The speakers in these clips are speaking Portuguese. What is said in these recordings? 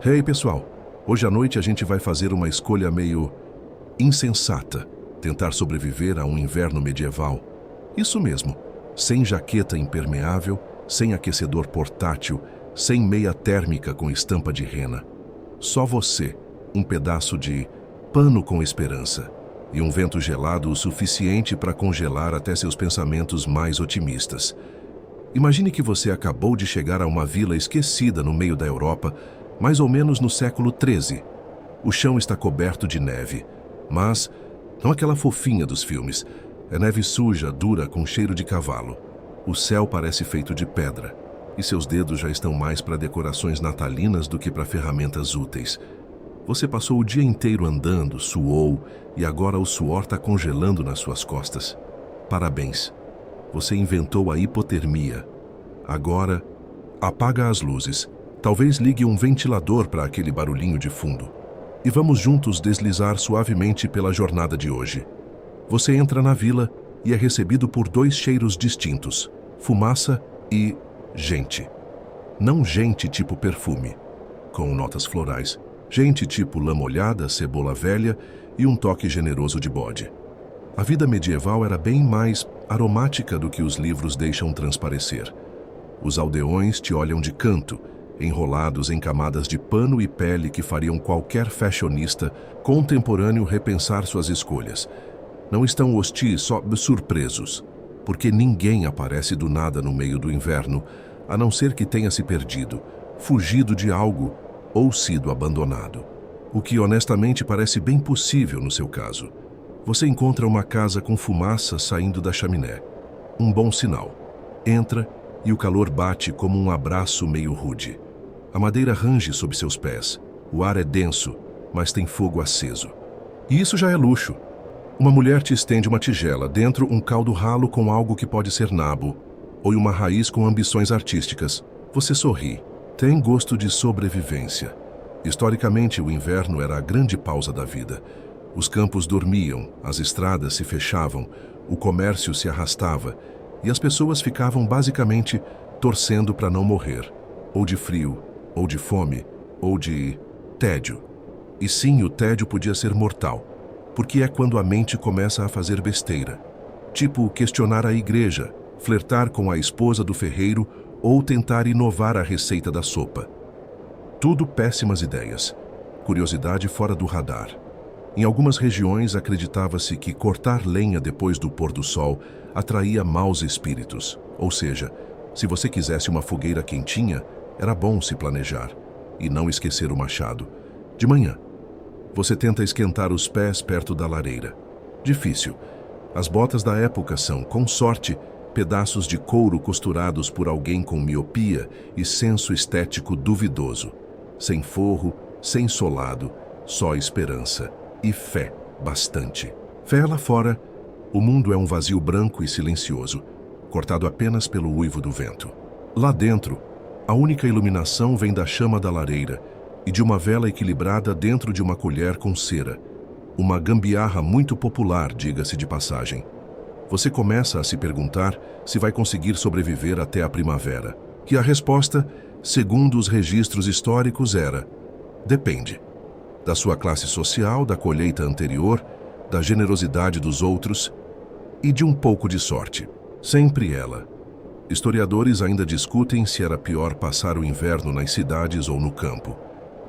Hey pessoal, hoje à noite a gente vai fazer uma escolha meio insensata. Tentar sobreviver a um inverno medieval. Isso mesmo, sem jaqueta impermeável, sem aquecedor portátil, sem meia térmica com estampa de rena. Só você, um pedaço de pano com esperança e um vento gelado o suficiente para congelar até seus pensamentos mais otimistas. Imagine que você acabou de chegar a uma vila esquecida no meio da Europa, mais ou menos no século XIII. O chão está coberto de neve, mas não aquela fofinha dos filmes. É neve suja, dura, com cheiro de cavalo. O céu parece feito de pedra, e seus dedos já estão mais para decorações natalinas do que para ferramentas úteis. Você passou o dia inteiro andando, suou, e agora o suor está congelando nas suas costas. Parabéns! Você inventou a hipotermia. Agora, apaga as luzes. Talvez ligue um ventilador para aquele barulhinho de fundo. E vamos juntos deslizar suavemente pela jornada de hoje. Você entra na vila e é recebido por dois cheiros distintos: fumaça e gente. Não gente tipo perfume, com notas florais. Gente tipo lã molhada, cebola velha e um toque generoso de bode. A vida medieval era bem mais aromática do que os livros deixam transparecer. Os aldeões te olham de canto, enrolados em camadas de pano e pele que fariam qualquer fashionista contemporâneo repensar suas escolhas. Não estão hostis, só surpresos, porque ninguém aparece do nada no meio do inverno, a não ser que tenha se perdido, fugido de algo ou sido abandonado. O que honestamente parece bem possível no seu caso. Você encontra uma casa com fumaça saindo da chaminé. Um bom sinal. Entra e o calor bate como um abraço meio rude. A madeira range sob seus pés. O ar é denso, mas tem fogo aceso. E isso já é luxo. Uma mulher te estende uma tigela, dentro um caldo ralo com algo que pode ser nabo, ou uma raiz com ambições artísticas. Você sorri. Tem gosto de sobrevivência. Historicamente, o inverno era a grande pausa da vida. Os campos dormiam, as estradas se fechavam, o comércio se arrastava e as pessoas ficavam basicamente torcendo para não morrer, ou de frio, ou de fome, ou de tédio. E sim, o tédio podia ser mortal, porque é quando a mente começa a fazer besteira, tipo questionar a igreja, flertar com a esposa do ferreiro ou tentar inovar a receita da sopa. Tudo péssimas ideias, curiosidade fora do radar. Em algumas regiões acreditava-se que cortar lenha depois do pôr do sol atraía maus espíritos. Ou seja, se você quisesse uma fogueira quentinha, era bom se planejar e não esquecer o machado. De manhã, você tenta esquentar os pés perto da lareira. Difícil. As botas da época são, com sorte, pedaços de couro costurados por alguém com miopia e senso estético duvidoso. Sem forro, sem solado, só esperança. E fé, bastante. Fé lá fora, o mundo é um vazio branco e silencioso, cortado apenas pelo uivo do vento. Lá dentro, a única iluminação vem da chama da lareira e de uma vela equilibrada dentro de uma colher com cera. Uma gambiarra muito popular, diga-se de passagem. Você começa a se perguntar se vai conseguir sobreviver até a primavera. E a resposta, segundo os registros históricos, era: depende. Da sua classe social, da colheita anterior, da generosidade dos outros e de um pouco de sorte. Sempre ela. Historiadores ainda discutem se era pior passar o inverno nas cidades ou no campo.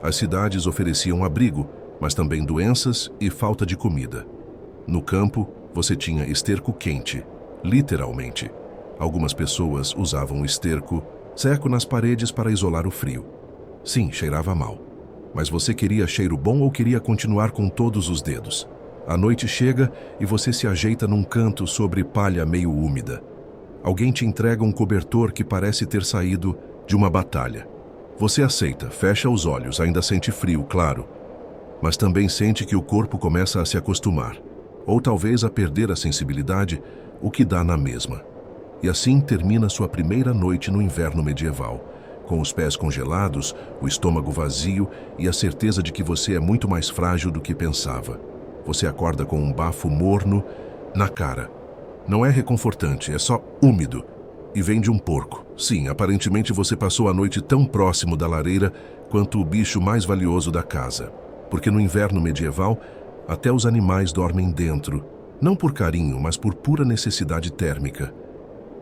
As cidades ofereciam abrigo, mas também doenças e falta de comida. No campo, você tinha esterco quente, literalmente. Algumas pessoas usavam esterco seco nas paredes para isolar o frio. Sim, cheirava mal. Mas você queria cheiro bom ou queria continuar com todos os dedos? A noite chega e você se ajeita num canto sobre palha meio úmida. Alguém te entrega um cobertor que parece ter saído de uma batalha. Você aceita, fecha os olhos, ainda sente frio, claro. Mas também sente que o corpo começa a se acostumar. Ou talvez a perder a sensibilidade, o que dá na mesma. E assim termina sua primeira noite no inverno medieval. Com os pés congelados, o estômago vazio e a certeza de que você é muito mais frágil do que pensava. Você acorda com um bafo morno na cara. Não é reconfortante, é só úmido. E vem de um porco. Sim, aparentemente você passou a noite tão próximo da lareira quanto o bicho mais valioso da casa. Porque no inverno medieval, até os animais dormem dentro, não por carinho, mas por pura necessidade térmica.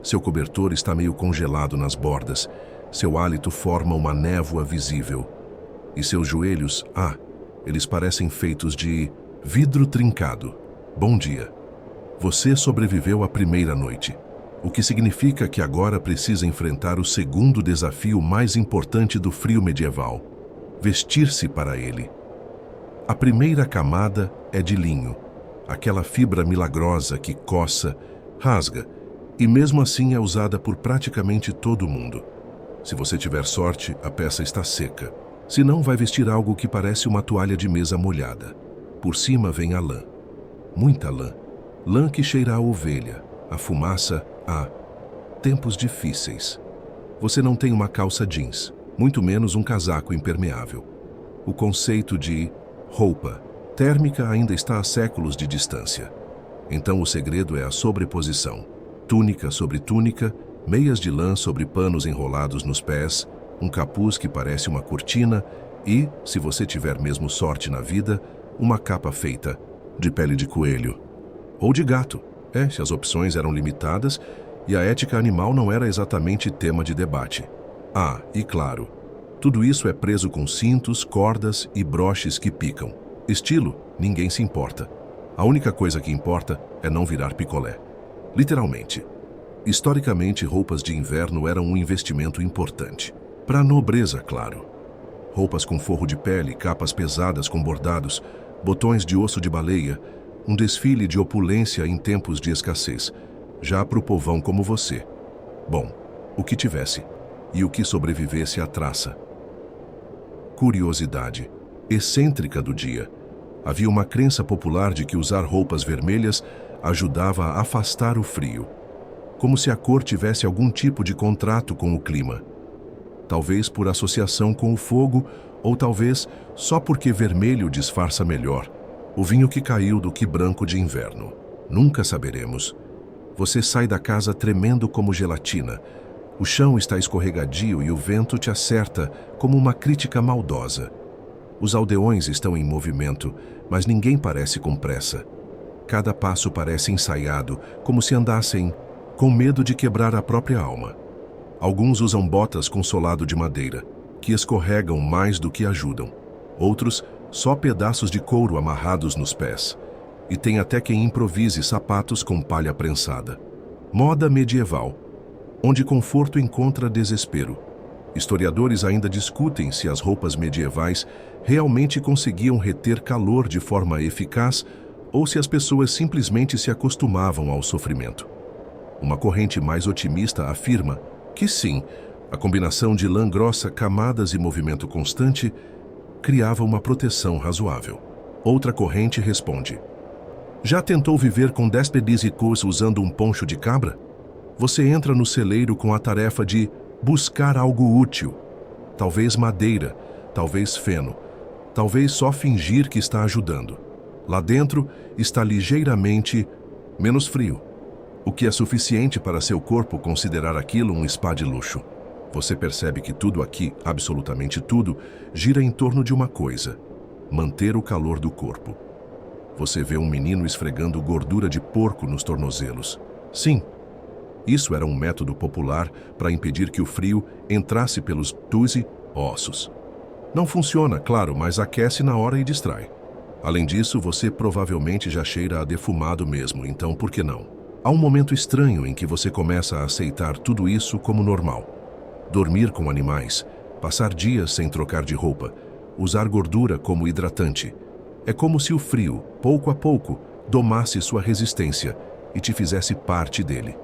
Seu cobertor está meio congelado nas bordas, seu hálito forma uma névoa visível. E seus joelhos, eles parecem feitos de vidro trincado. Bom dia. Você sobreviveu à primeira noite, o que significa que agora precisa enfrentar o segundo desafio mais importante do frio medieval: vestir-se para ele. A primeira camada é de linho, aquela fibra milagrosa que coça, rasga, e mesmo assim é usada por praticamente todo mundo. Se você tiver sorte, a peça está seca. Se não, vai vestir algo que parece uma toalha de mesa molhada. Por cima vem a lã. Muita lã. Lã que cheira a ovelha, a fumaça, a tempos difíceis. Você não tem uma calça jeans, muito menos um casaco impermeável. O conceito de roupa térmica ainda está a séculos de distância. Então o segredo é a sobreposição. Túnica sobre túnica, meias de lã sobre panos enrolados nos pés, um capuz que parece uma cortina e, se você tiver mesmo sorte na vida, uma capa feita de pele de coelho ou de gato. Se as opções eram limitadas e a ética animal não era exatamente tema de debate. E claro, tudo isso é preso com cintos, cordas e broches que picam. Estilo, ninguém se importa. A única coisa que importa é não virar picolé. Literalmente. Historicamente, roupas de inverno eram um investimento importante. Para a nobreza, claro. Roupas com forro de pele, capas pesadas com bordados, botões de osso de baleia, um desfile de opulência em tempos de escassez, já para o povão como você. Bom, o que tivesse, e o que sobrevivesse à traça. Curiosidade excêntrica do dia. Havia uma crença popular de que usar roupas vermelhas ajudava a afastar o frio, como se a cor tivesse algum tipo de contrato com o clima. Talvez por associação com o fogo, ou talvez só porque vermelho disfarça melhor o vinho que caiu do que branco de inverno. Nunca saberemos. Você sai da casa tremendo como gelatina. O chão está escorregadio e o vento te acerta como uma crítica maldosa. Os aldeões estão em movimento, mas ninguém parece com pressa. Cada passo parece ensaiado, como se andassem com medo de quebrar a própria alma. Alguns usam botas com solado de madeira, que escorregam mais do que ajudam. Outros, só pedaços de couro amarrados nos pés. E tem até quem improvise sapatos com palha prensada. Moda medieval, onde conforto encontra desespero. Historiadores ainda discutem se as roupas medievais realmente conseguiam reter calor de forma eficaz ou se as pessoas simplesmente se acostumavam ao sofrimento. Uma corrente mais otimista afirma que sim, a combinação de lã grossa, camadas e movimento constante criava uma proteção razoável. Outra corrente responde: já tentou viver com despedicos usando um poncho de cabra? Você entra no celeiro com a tarefa de buscar algo útil. Talvez madeira, talvez feno, talvez só fingir que está ajudando. Lá dentro está ligeiramente menos frio, o que é suficiente para seu corpo considerar aquilo um spa de luxo. Você percebe que tudo aqui, absolutamente tudo, gira em torno de uma coisa: manter o calor do corpo. Você vê um menino esfregando gordura de porco nos tornozelos. Sim, isso era um método popular para impedir que o frio entrasse pelos ossos. Não funciona, claro, mas aquece na hora e distrai. Além disso, você provavelmente já cheira a defumado mesmo, então por que não? Há um momento estranho em que você começa a aceitar tudo isso como normal. Dormir com animais, passar dias sem trocar de roupa, usar gordura como hidratante. É como se o frio, pouco a pouco, domasse sua resistência e te fizesse parte dele.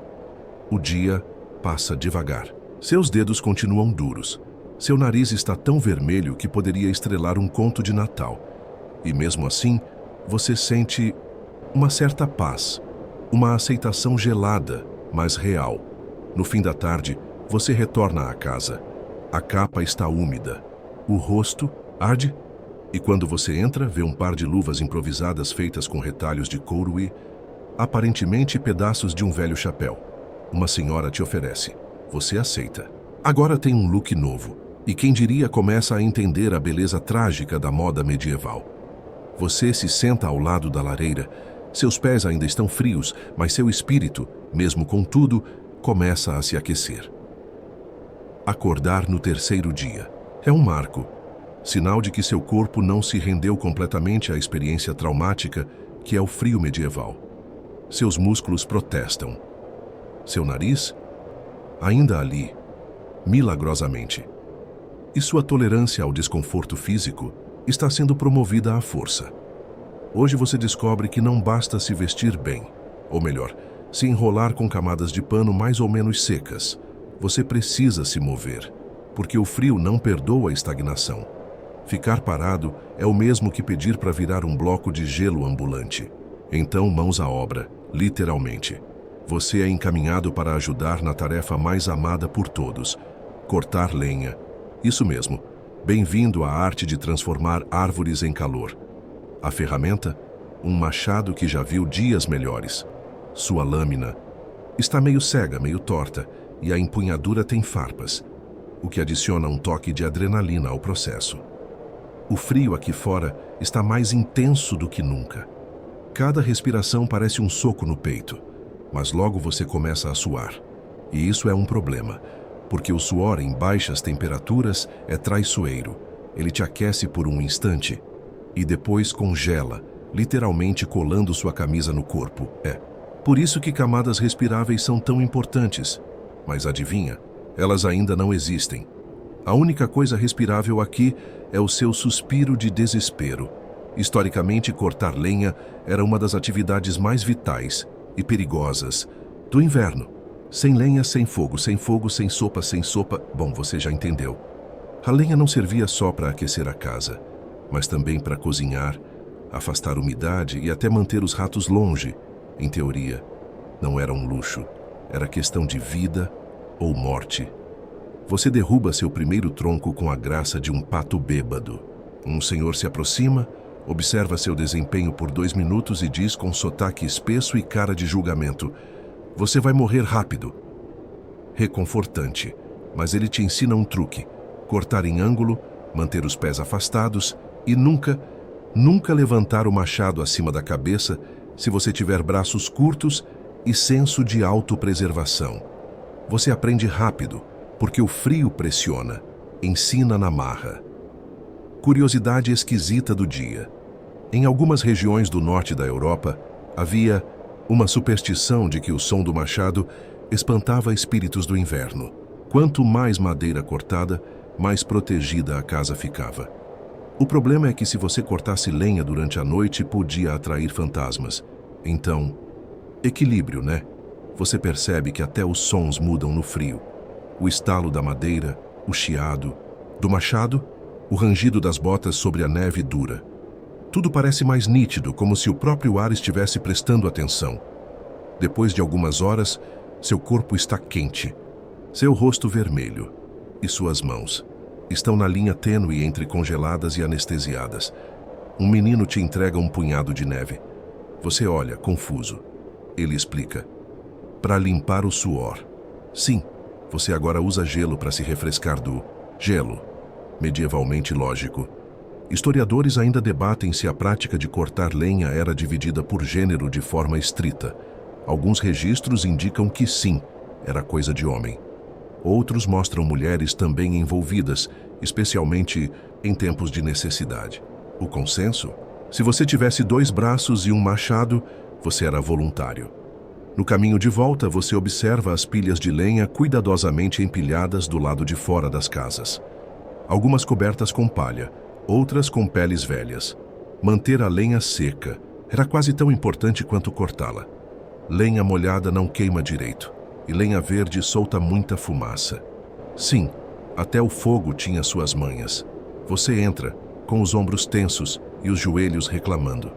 O dia passa devagar. Seus dedos continuam duros. Seu nariz está tão vermelho que poderia estrelar um conto de Natal. E mesmo assim, você sente uma certa paz, uma aceitação gelada, mas real. No fim da tarde, você retorna à casa. A capa está úmida. O rosto arde. E quando você entra, vê um par de luvas improvisadas feitas com retalhos de couro e, aparentemente, pedaços de um velho chapéu. Uma senhora te oferece. Você aceita. Agora tem um look novo. E quem diria começa a entender a beleza trágica da moda medieval. Você se senta ao lado da lareira. Seus pés ainda estão frios, mas seu espírito, mesmo com tudo, começa a se aquecer. Acordar no terceiro dia. É um marco. Sinal de que seu corpo não se rendeu completamente à experiência traumática que é o frio medieval. Seus músculos protestam. Seu nariz, ainda ali, milagrosamente. E sua tolerância ao desconforto físico está sendo promovida à força. Hoje você descobre que não basta se vestir bem, ou melhor, se enrolar com camadas de pano mais ou menos secas. Você precisa se mover, porque o frio não perdoa a estagnação. Ficar parado é o mesmo que pedir para virar um bloco de gelo ambulante. Então, mãos à obra, literalmente. Você é encaminhado para ajudar na tarefa mais amada por todos: cortar lenha. Isso mesmo. Bem-vindo à arte de transformar árvores em calor. A ferramenta? Um machado que já viu dias melhores. Sua lâmina está meio cega, meio torta, e a empunhadura tem farpas, o que adiciona um toque de adrenalina ao processo. O frio aqui fora está mais intenso do que nunca. Cada respiração parece um soco no peito, mas logo você começa a suar. E isso é um problema, porque o suor em baixas temperaturas é traiçoeiro. Ele te aquece por um instante e depois congela, literalmente colando sua camisa no corpo. Por isso que camadas respiráveis são tão importantes. Mas adivinha, elas ainda não existem. A única coisa respirável aqui é o seu suspiro de desespero. Historicamente, cortar lenha era uma das atividades mais vitais e perigosas do inverno. Sem lenha, sem fogo, sem fogo, sem sopa, sem sopa. Bom, você já entendeu. A lenha não servia só para aquecer a casa, mas também para cozinhar, afastar umidade e até manter os ratos longe. Em teoria, não era um luxo, era questão de vida ou morte. Você derruba seu primeiro tronco com a graça de um pato bêbado. Um senhor se aproxima, observa seu desempenho por 2 minutos e diz com sotaque espesso e cara de julgamento: "Você vai morrer rápido." Reconfortante, mas ele te ensina um truque: cortar em ângulo, manter os pés afastados e nunca levantar o machado acima da cabeça se você tiver braços curtos e senso de autopreservação. Você aprende rápido, porque o frio pressiona, ensina na marra. Curiosidade esquisita do dia. Em algumas regiões do norte da Europa, havia uma superstição de que o som do machado espantava espíritos do inverno. Quanto mais madeira cortada, mais protegida a casa ficava. O problema é que se você cortasse lenha durante a noite, podia atrair fantasmas. Então, equilíbrio, né? Você percebe que até os sons mudam no frio. O estalo da madeira, o chiado do machado, o rangido das botas sobre a neve dura. Tudo parece mais nítido, como se o próprio ar estivesse prestando atenção. Depois de algumas horas, seu corpo está quente, seu rosto vermelho e suas mãos estão na linha tênue entre congeladas e anestesiadas. Um menino te entrega um punhado de neve. Você olha, confuso. Ele explica: "Para limpar o suor." Sim, você agora usa gelo para se refrescar do gelo. Medievalmente lógico. Historiadores ainda debatem se a prática de cortar lenha era dividida por gênero de forma estrita. Alguns registros indicam que sim, era coisa de homem. Outros mostram mulheres também envolvidas, especialmente em tempos de necessidade. O consenso? Se você tivesse 2 braços e um machado, você era voluntário. No caminho de volta, você observa as pilhas de lenha cuidadosamente empilhadas do lado de fora das casas. Algumas cobertas com palha, outras com peles velhas. Manter a lenha seca era quase tão importante quanto cortá-la. Lenha molhada não queima direito, e lenha verde solta muita fumaça. Sim, até o fogo tinha suas manhas. Você entra, com os ombros tensos e os joelhos reclamando.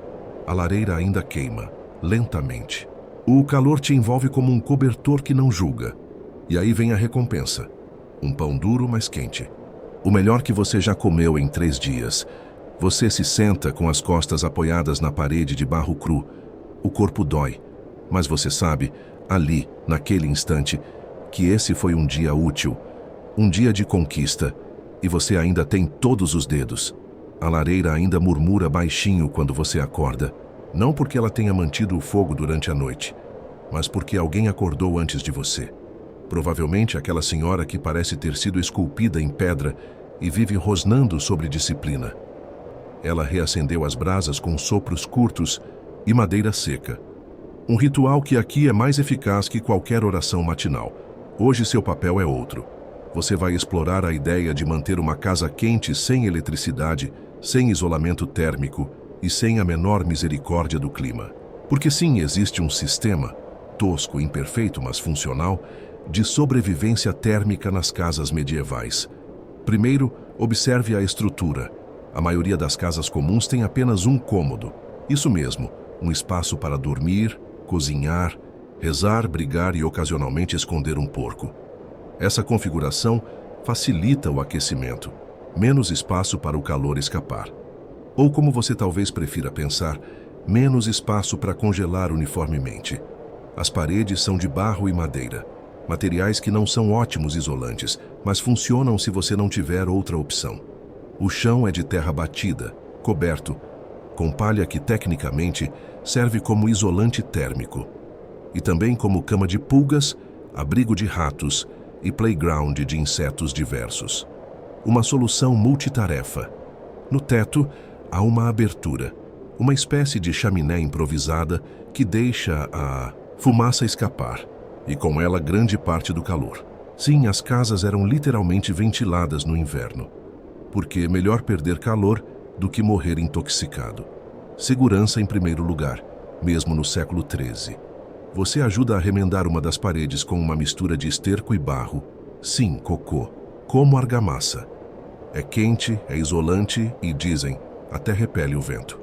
A lareira ainda queima, lentamente. O calor te envolve como um cobertor que não julga. E aí vem a recompensa. Um pão duro, mas quente. O melhor que você já comeu em 3 dias. Você se senta com as costas apoiadas na parede de barro cru. O corpo dói, mas você sabe, ali, naquele instante, que esse foi um dia útil, um dia de conquista, e você ainda tem todos os dedos. A lareira ainda murmura baixinho quando você acorda, não porque ela tenha mantido o fogo durante a noite, mas porque alguém acordou antes de você. Provavelmente aquela senhora que parece ter sido esculpida em pedra e vive rosnando sobre disciplina. Ela reacendeu as brasas com sopros curtos e madeira seca. Um ritual que aqui é mais eficaz que qualquer oração matinal. Hoje seu papel é outro. Você vai explorar a ideia de manter uma casa quente sem eletricidade, sem isolamento térmico e sem a menor misericórdia do clima. Porque sim, existe um sistema, tosco, imperfeito, mas funcional, de sobrevivência térmica nas casas medievais. Primeiro, observe a estrutura. A maioria das casas comuns tem apenas um cômodo. Isso mesmo, um espaço para dormir, cozinhar, rezar, brigar e ocasionalmente esconder um porco. Essa configuração facilita o aquecimento, menos espaço para o calor escapar. Ou, como você talvez prefira pensar, menos espaço para congelar uniformemente. As paredes são de barro e madeira, materiais que não são ótimos isolantes, mas funcionam se você não tiver outra opção. O chão é de terra batida, coberto, com palha que tecnicamente serve como isolante térmico, e também como cama de pulgas, abrigo de ratos e playground de insetos diversos. Uma solução multitarefa. No teto, há uma abertura, uma espécie de chaminé improvisada que deixa a fumaça escapar, e com ela grande parte do calor. Sim, as casas eram literalmente ventiladas no inverno, porque é melhor perder calor do que morrer intoxicado. Segurança em primeiro lugar, mesmo no século XIII. Você ajuda a remendar uma das paredes com uma mistura de esterco e barro. Sim, cocô, como argamassa. É quente, é isolante e, dizem, até repele o vento.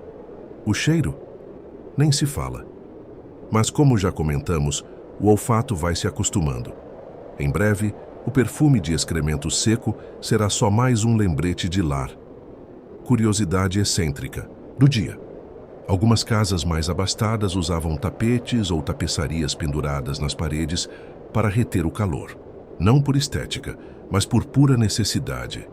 O cheiro? Nem se fala. Mas como já comentamos, o olfato vai se acostumando. Em breve, o perfume de excremento seco será só mais um lembrete de lar. Curiosidade excêntrica do dia. Algumas casas mais abastadas usavam tapetes ou tapeçarias penduradas nas paredes para reter o calor. Não por estética, mas por pura necessidade.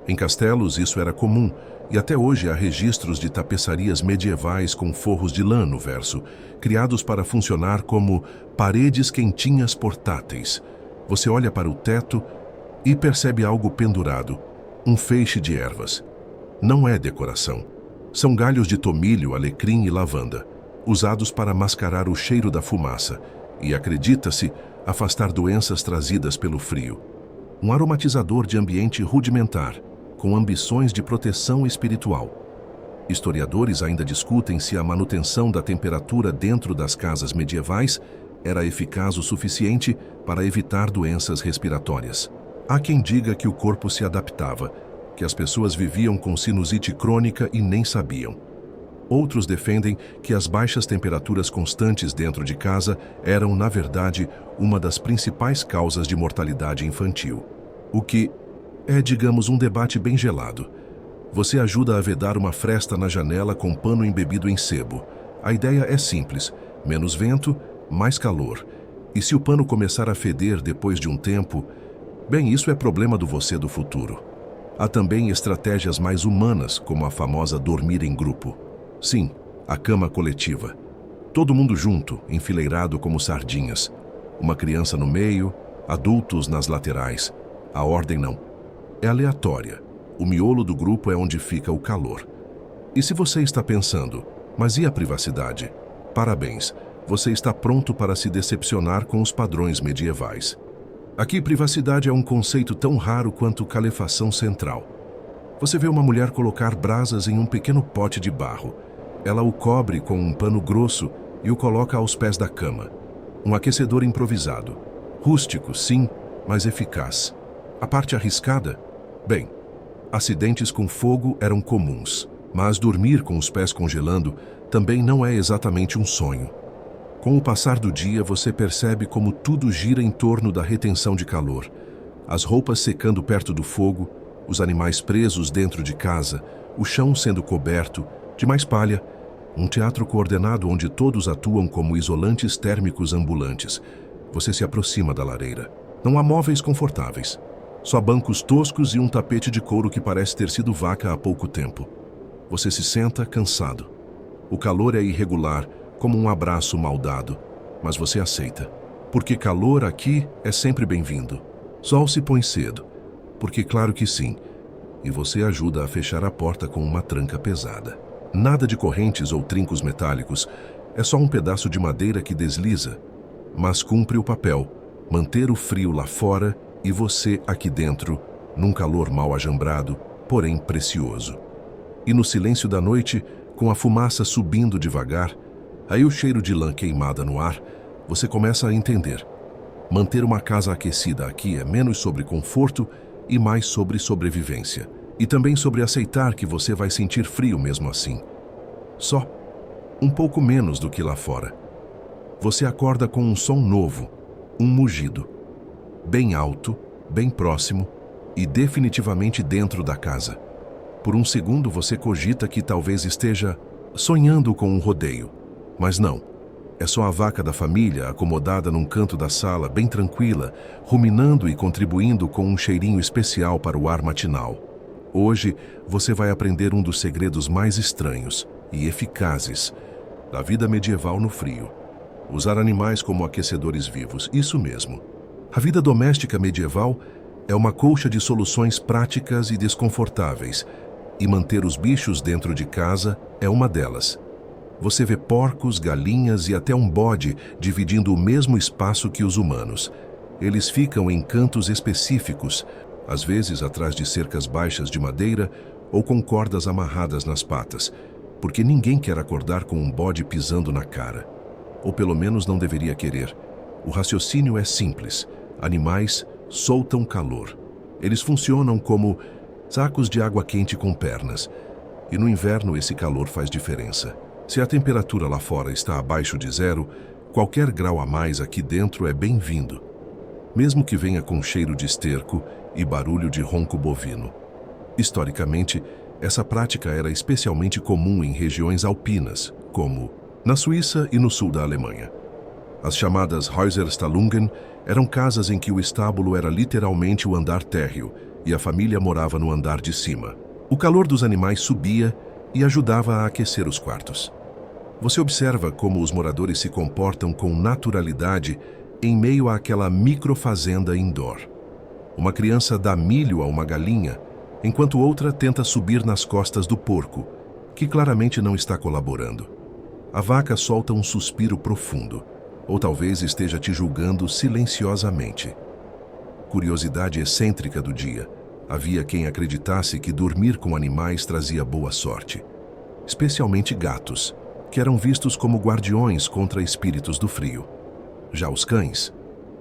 Em castelos isso era comum, e até hoje há registros de tapeçarias medievais com forros de lã no verso, criados para funcionar como paredes quentinhas portáteis. Você olha para o teto e percebe algo pendurado, um feixe de ervas. Não é decoração. São galhos de tomilho, alecrim e lavanda, usados para mascarar o cheiro da fumaça e, acredita-se, afastar doenças trazidas pelo frio. Um aromatizador de ambiente rudimentar, com ambições de proteção espiritual. Historiadores ainda discutem se a manutenção da temperatura dentro das casas medievais era eficaz o suficiente para evitar doenças respiratórias. Há quem diga que o corpo se adaptava, que as pessoas viviam com sinusite crônica e nem sabiam. Outros defendem que as baixas temperaturas constantes dentro de casa eram, na verdade, uma das principais causas de mortalidade infantil. O que é, digamos, um debate bem gelado. Você ajuda a vedar uma fresta na janela com pano embebido em sebo. A ideia é simples: menos vento, mais calor. E se o pano começar a feder depois de um tempo, bem, isso é problema do você do futuro. Há também estratégias mais humanas, como a famosa dormir em grupo. Sim, a cama coletiva. Todo mundo junto, enfileirado como sardinhas. Uma criança no meio, adultos nas laterais. A ordem não. É aleatória. O miolo do grupo é onde fica o calor. E se você está pensando, mas e a privacidade? Parabéns, você está pronto para se decepcionar com os padrões medievais. Aqui, privacidade é um conceito tão raro quanto calefação central. Você vê uma mulher colocar brasas em um pequeno pote de barro. Ela o cobre com um pano grosso e o coloca aos pés da cama. Um aquecedor improvisado. Rústico, sim, mas eficaz. A parte arriscada? Bem, acidentes com fogo eram comuns, mas dormir com os pés congelando também não é exatamente um sonho. Com o passar do dia, você percebe como tudo gira em torno da retenção de calor. As roupas secando perto do fogo, os animais presos dentro de casa, o chão sendo coberto, de mais palha, um teatro coordenado onde todos atuam como isolantes térmicos ambulantes, Você se aproxima da lareira. Não há móveis confortáveis. Só bancos toscos e um tapete de couro que parece ter sido vaca há pouco tempo. Você se senta cansado. O calor é irregular, como um abraço mal dado, mas você aceita. Porque calor aqui é sempre bem-vindo. Sol se põe cedo, porque claro que sim, e você ajuda a fechar a porta com uma tranca pesada. Nada de correntes ou trincos metálicos, é só um pedaço de madeira que desliza, mas cumpre o papel, manter o frio lá fora e você aqui dentro, num calor mal ajambrado, porém precioso. E no silêncio da noite, com a fumaça subindo devagar, aí o cheiro de lã queimada no ar, você começa a entender. Manter uma casa aquecida aqui é menos sobre conforto e mais sobre sobrevivência. E também sobre aceitar que você vai sentir frio mesmo assim. Só um pouco menos do que lá fora. Você acorda com um som novo, um mugido. Bem alto, bem próximo e definitivamente dentro da casa. Por um segundo você cogita que talvez esteja sonhando com um rodeio. Mas não. É só a vaca da família acomodada num canto da sala, bem tranquila, ruminando e contribuindo com um cheirinho especial para o ar matinal. Hoje, você vai aprender um dos segredos mais estranhos e eficazes da vida medieval no frio. Usar animais como aquecedores vivos, isso mesmo. A vida doméstica medieval é uma colcha de soluções práticas e desconfortáveis, e manter os bichos dentro de casa é uma delas. Você vê porcos, galinhas e até um bode dividindo o mesmo espaço que os humanos. Eles ficam em cantos específicos, às vezes atrás de cercas baixas de madeira ou com cordas amarradas nas patas, porque ninguém quer acordar com um bode pisando na cara. Ou pelo menos não deveria querer. O raciocínio é simples. Animais soltam calor. Eles funcionam como sacos de água quente com pernas. E no inverno esse calor faz diferença. Se a temperatura lá fora está abaixo de zero, qualquer grau a mais aqui dentro é bem-vindo. Mesmo que venha com cheiro de esterco e barulho de ronco bovino. Historicamente, essa prática era especialmente comum em regiões alpinas, como na Suíça e no sul da Alemanha. As chamadas Häuserstallungen eram casas em que o estábulo era literalmente o andar térreo e a família morava no andar de cima. O calor dos animais subia e ajudava a aquecer os quartos. Você observa como os moradores se comportam com naturalidade em meio àquela microfazenda indoor. Uma criança dá milho a uma galinha, enquanto outra tenta subir nas costas do porco, que claramente não está colaborando. A vaca solta um suspiro profundo, ou talvez esteja te julgando silenciosamente. Curiosidade excêntrica do dia. Havia quem acreditasse que dormir com animais trazia boa sorte, especialmente gatos, que eram vistos como guardiões contra espíritos do frio. Já os cães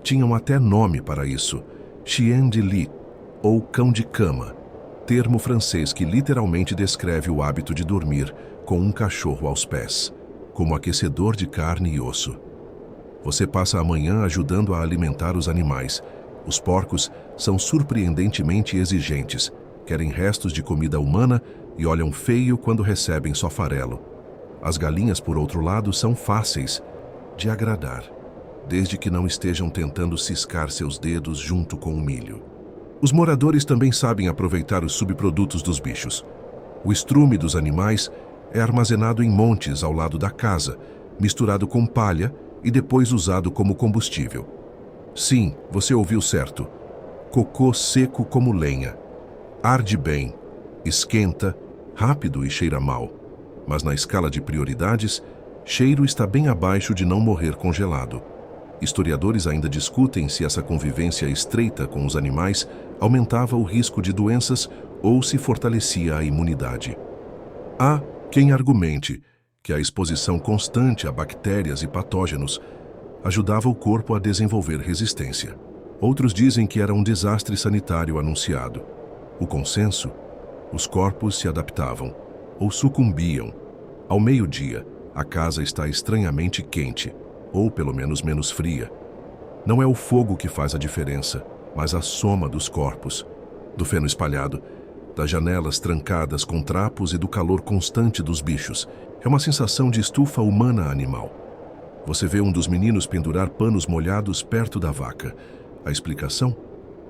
tinham até nome para isso, chien de lit, ou cão de cama, termo francês que literalmente descreve o hábito de dormir com um cachorro aos pés, como aquecedor de carne e osso. Você passa a manhã ajudando a alimentar os animais. Os porcos são surpreendentemente exigentes, querem restos de comida humana e olham feio quando recebem só farelo. As galinhas, por outro lado, são fáceis de agradar, desde que não estejam tentando ciscar seus dedos junto com o milho. Os moradores também sabem aproveitar os subprodutos dos bichos. O estrume dos animais é armazenado em montes ao lado da casa, misturado com palha e depois usado como combustível. Sim, você ouviu certo. Cocô seco como lenha. Arde bem, esquenta, rápido e cheira mal. Mas na escala de prioridades, cheiro está bem abaixo de não morrer congelado. Historiadores ainda discutem se essa convivência estreita com os animais aumentava o risco de doenças ou se fortalecia a imunidade. Há quem argumente que a exposição constante a bactérias e patógenos ajudava o corpo a desenvolver resistência. Outros dizem que era um desastre sanitário anunciado. O consenso? Os corpos se adaptavam ou sucumbiam. Ao meio-dia, a casa está estranhamente quente, ou pelo menos menos fria. Não é o fogo que faz a diferença, mas a soma dos corpos, do feno espalhado, das janelas trancadas com trapos e do calor constante dos bichos. É uma sensação de estufa humana animal. Você vê um dos meninos pendurar panos molhados perto da vaca. A explicação?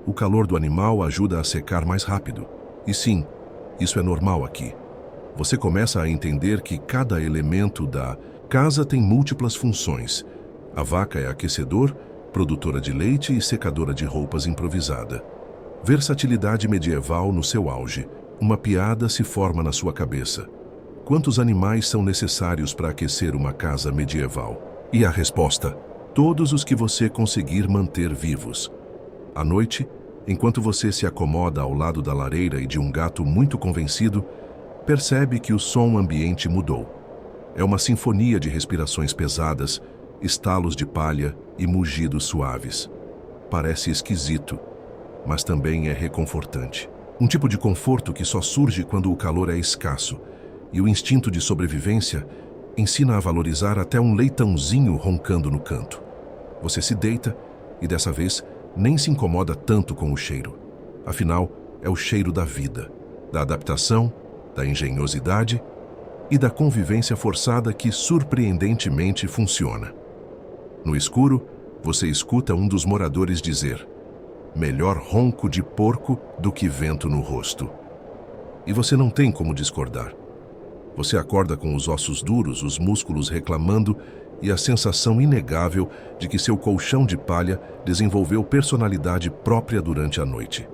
O calor do animal ajuda a secar mais rápido. E sim, isso é normal aqui. Você começa a entender que cada elemento da casa tem múltiplas funções. A vaca é aquecedor, produtora de leite e secadora de roupas improvisada. Versatilidade medieval no seu auge. Uma piada se forma na sua cabeça. Quantos animais são necessários para aquecer uma casa medieval? E a resposta: todos os que você conseguir manter vivos. À noite, enquanto você se acomoda ao lado da lareira e de um gato muito convencido, percebe que o som ambiente mudou. É uma sinfonia de respirações pesadas, estalos de palha e mugidos suaves. Parece esquisito, mas também é reconfortante. Um tipo de conforto que só surge quando o calor é escasso, e o instinto de sobrevivência ensina a valorizar até um leitãozinho roncando no canto. Você se deita e, dessa vez, nem se incomoda tanto com o cheiro. Afinal, é o cheiro da vida, da adaptação, da engenhosidade e da convivência forçada que surpreendentemente funciona. No escuro, você escuta um dos moradores dizer: melhor ronco de porco do que vento no rosto. E você não tem como discordar. Você acorda com os ossos duros, os músculos reclamando e a sensação inegável de que seu colchão de palha desenvolveu personalidade própria durante a noite.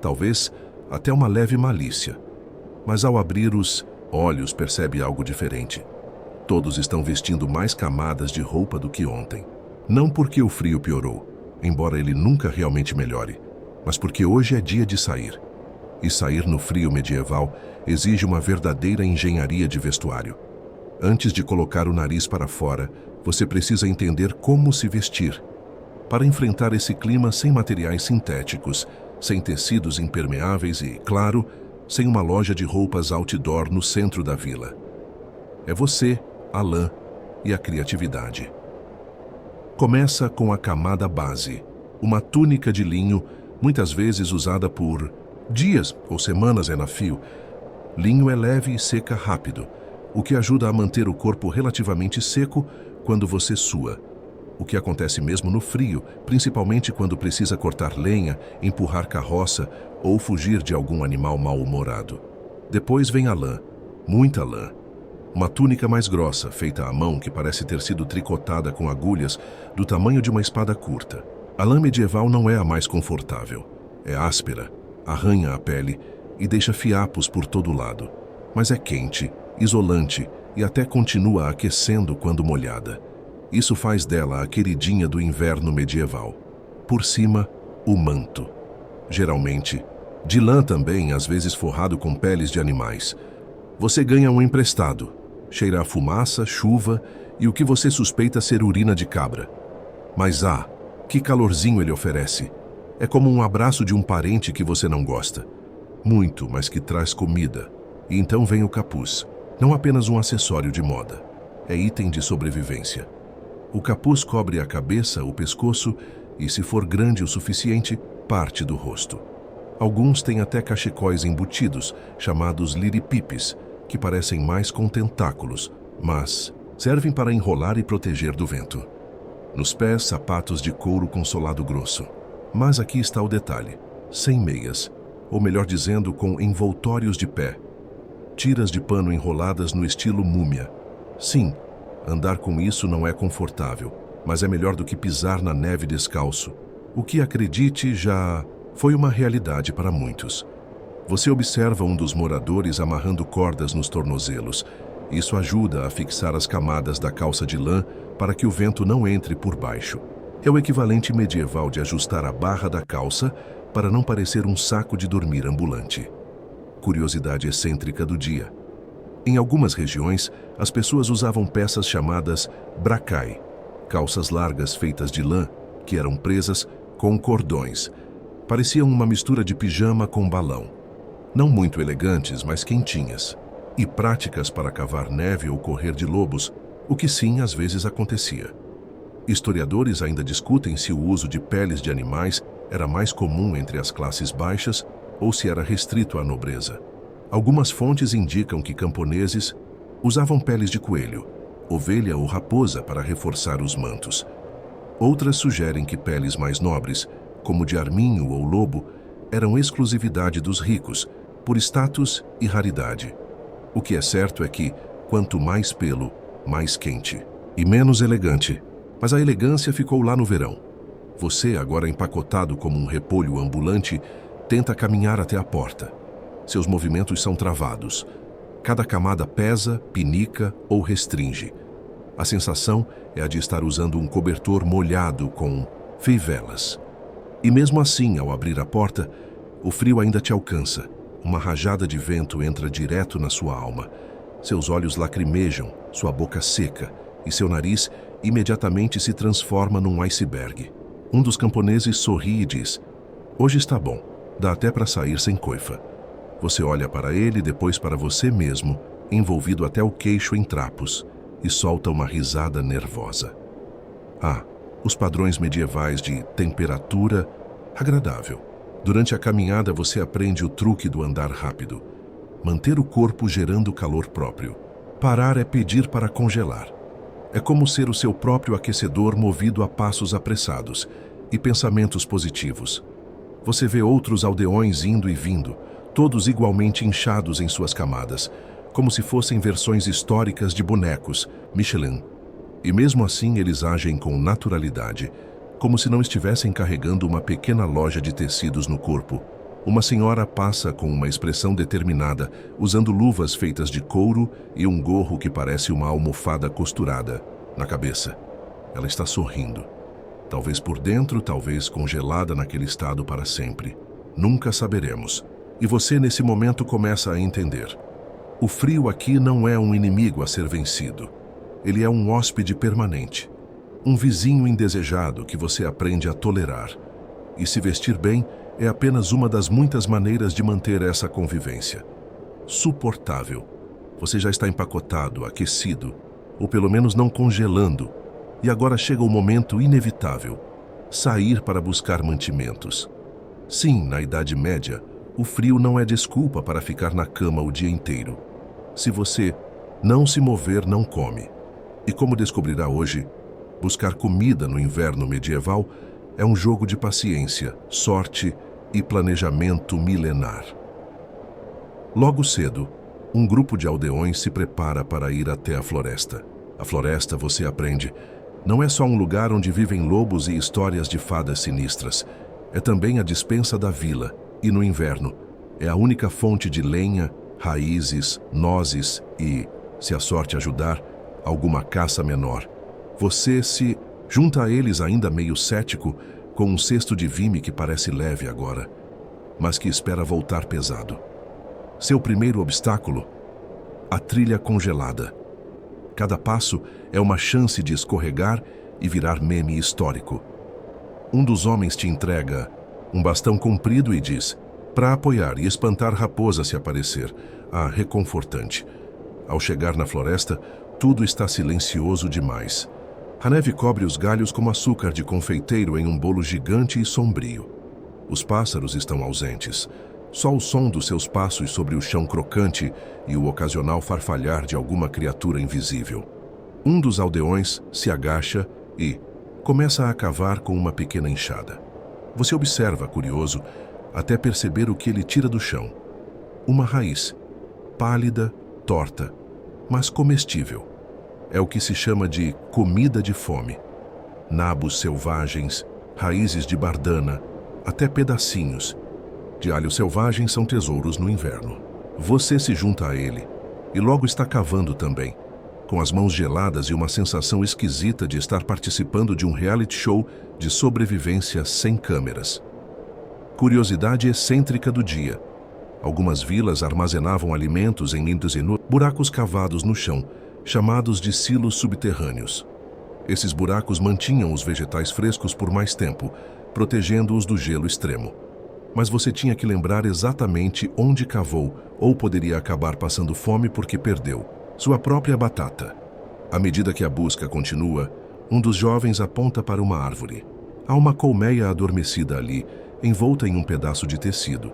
Talvez até uma leve malícia. Mas ao abrir os olhos percebe algo diferente. Todos estão vestindo mais camadas de roupa do que ontem. Não porque o frio piorou, embora ele nunca realmente melhore, mas porque hoje é dia de sair. E sair no frio medieval exige uma verdadeira engenharia de vestuário. Antes de colocar o nariz para fora, você precisa entender como se vestir. Para enfrentar esse clima sem materiais sintéticos, sem tecidos impermeáveis e, claro, sem uma loja de roupas outdoor no centro da vila. É você, a lã e a criatividade. Começa com a camada base, uma túnica de linho, muitas vezes usada por dias ou semanas a fio. Linho é leve e seca rápido, o que ajuda a manter o corpo relativamente seco quando você sua. O que acontece mesmo no frio, principalmente quando precisa cortar lenha, empurrar carroça ou fugir de algum animal mal-humorado. Depois vem a lã, muita lã. Uma túnica mais grossa, feita à mão, que parece ter sido tricotada com agulhas do tamanho de uma espada curta. A lã medieval não é a mais confortável. É áspera, arranha a pele e deixa fiapos por todo lado. Mas é quente, isolante e até continua aquecendo quando molhada. Isso faz dela a queridinha do inverno medieval. Por cima, o manto. Geralmente, de lã também, às vezes forrado com peles de animais. Você ganha um emprestado. Cheira a fumaça, chuva e o que você suspeita ser urina de cabra. Mas que calorzinho ele oferece. É como um abraço de um parente que você não gosta. Muito, mas que traz comida. E então vem o capuz. Não apenas um acessório de moda. É item de sobrevivência. O capuz cobre a cabeça, o pescoço e, se for grande o suficiente, parte do rosto. Alguns têm até cachecóis embutidos, chamados liripipes, que parecem mais com tentáculos, mas servem para enrolar e proteger do vento. Nos pés, sapatos de couro com solado grosso. Mas aqui está o detalhe: sem meias, ou melhor dizendo, com envoltórios de pé. Tiras de pano enroladas no estilo múmia. Sim, andar com isso não é confortável, mas é melhor do que pisar na neve descalço. O que, acredite, já foi uma realidade para muitos. Você observa um dos moradores amarrando cordas nos tornozelos. Isso ajuda a fixar as camadas da calça de lã para que o vento não entre por baixo. É o equivalente medieval de ajustar a barra da calça para não parecer um saco de dormir ambulante. Curiosidade excêntrica do dia. Em algumas regiões, as pessoas usavam peças chamadas bracai, calças largas feitas de lã, que eram presas com cordões. Pareciam uma mistura de pijama com balão. Não muito elegantes, mas quentinhas. E práticas para cavar neve ou correr de lobos, o que sim às vezes acontecia. Historiadores ainda discutem se o uso de peles de animais era mais comum entre as classes baixas ou se era restrito à nobreza. Algumas fontes indicam que camponeses usavam peles de coelho, ovelha ou raposa para reforçar os mantos. Outras sugerem que peles mais nobres, como de arminho ou lobo, eram exclusividade dos ricos, por status e raridade. O que é certo é que, quanto mais pelo, mais quente e menos elegante. Mas a elegância ficou lá no verão. Você, agora empacotado como um repolho ambulante, tenta caminhar até a porta. Seus movimentos são travados. Cada camada pesa, pinica ou restringe. A sensação é a de estar usando um cobertor molhado com fivelas. E mesmo assim, ao abrir a porta, o frio ainda te alcança. Uma rajada de vento entra direto na sua alma. Seus olhos lacrimejam, sua boca seca, e seu nariz imediatamente se transforma num iceberg. Um dos camponeses sorri e diz: "Hoje está bom, dá até para sair sem coifa." Você olha para ele, depois para você mesmo, envolvido até o queixo em trapos, e solta uma risada nervosa. Os padrões medievais de temperatura agradável. Durante a caminhada você aprende o truque do andar rápido. Manter o corpo gerando calor próprio. Parar é pedir para congelar. É como ser o seu próprio aquecedor movido a passos apressados e pensamentos positivos. Você vê outros aldeões indo e vindo, todos igualmente inchados em suas camadas, como se fossem versões históricas de bonecos, Michelin. E mesmo assim eles agem com naturalidade, como se não estivessem carregando uma pequena loja de tecidos no corpo. Uma senhora passa com uma expressão determinada, usando luvas feitas de couro e um gorro que parece uma almofada costurada na cabeça. Ela está sorrindo. Talvez por dentro, talvez congelada naquele estado para sempre. Nunca saberemos. E você, nesse momento, começa a entender. O frio aqui não é um inimigo a ser vencido. Ele é um hóspede permanente. Um vizinho indesejado que você aprende a tolerar. E se vestir bem é apenas uma das muitas maneiras de manter essa convivência. Suportável. Você já está empacotado, aquecido, ou pelo menos não congelando. E agora chega o momento inevitável. Sair para buscar mantimentos. Sim, na Idade Média, o frio não é desculpa para ficar na cama o dia inteiro. Se você não se mover, não come. E como descobrirá hoje, buscar comida no inverno medieval é um jogo de paciência, sorte e planejamento milenar. Logo cedo, um grupo de aldeões se prepara para ir até a floresta. A floresta, você aprende, não é só um lugar onde vivem lobos e histórias de fadas sinistras. É também a despensa da vila. E no inverno, é a única fonte de lenha, raízes, nozes e, se a sorte ajudar, alguma caça menor. Você se junta a eles ainda meio cético, com um cesto de vime que parece leve agora, mas que espera voltar pesado. Seu primeiro obstáculo? A trilha congelada. Cada passo é uma chance de escorregar e virar meme histórico. Um dos homens te entrega um bastão comprido e diz: "Para apoiar e espantar raposa se aparecer." Reconfortante. Ao chegar na floresta, tudo está silencioso demais. A neve cobre os galhos como açúcar de confeiteiro em um bolo gigante e sombrio. Os pássaros estão ausentes. Só o som dos seus passos sobre o chão crocante e o ocasional farfalhar de alguma criatura invisível. Um dos aldeões se agacha e começa a cavar com uma pequena enxada. Você observa, curioso, até perceber o que ele tira do chão. Uma raiz, pálida, torta, mas comestível. É o que se chama de comida de fome. Nabos selvagens, raízes de bardana, até pedacinhos. De alho selvagem são tesouros no inverno. Você se junta a ele e logo está cavando também, com as mãos geladas e uma sensação esquisita de estar participando de um reality show de sobrevivência sem câmeras. Curiosidade excêntrica do dia. Algumas vilas armazenavam alimentos em lindos buracos cavados no chão, chamados de silos subterrâneos. Esses buracos mantinham os vegetais frescos por mais tempo, protegendo-os do gelo extremo. Mas você tinha que lembrar exatamente onde cavou, ou poderia acabar passando fome porque perdeu sua própria batata. À medida que a busca continua, um dos jovens aponta para uma árvore. Há uma colmeia adormecida ali, envolta em um pedaço de tecido.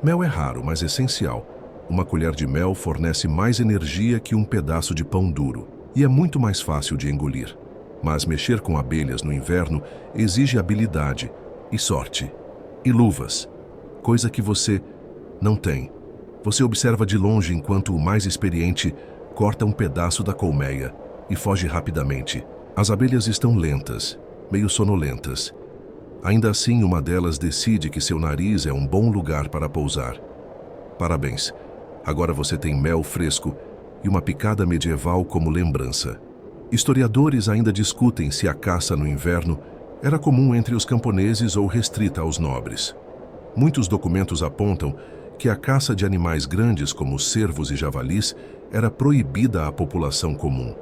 Mel é raro, mas essencial. Uma colher de mel fornece mais energia que um pedaço de pão duro. e é muito mais fácil de engolir. Mas mexer com abelhas no inverno exige habilidade e sorte. E luvas, coisa que você não tem. Você observa de longe enquanto o mais experiente corta um pedaço da colmeia e foge rapidamente. As abelhas estão lentas, meio sonolentas. Ainda assim, uma delas decide que seu nariz é um bom lugar para pousar. Parabéns! Agora você tem mel fresco e uma picada medieval como lembrança. Historiadores ainda discutem se a caça no inverno era comum entre os camponeses ou restrita aos nobres. Muitos documentos apontam que a caça de animais grandes como cervos e javalis era proibida à população comum.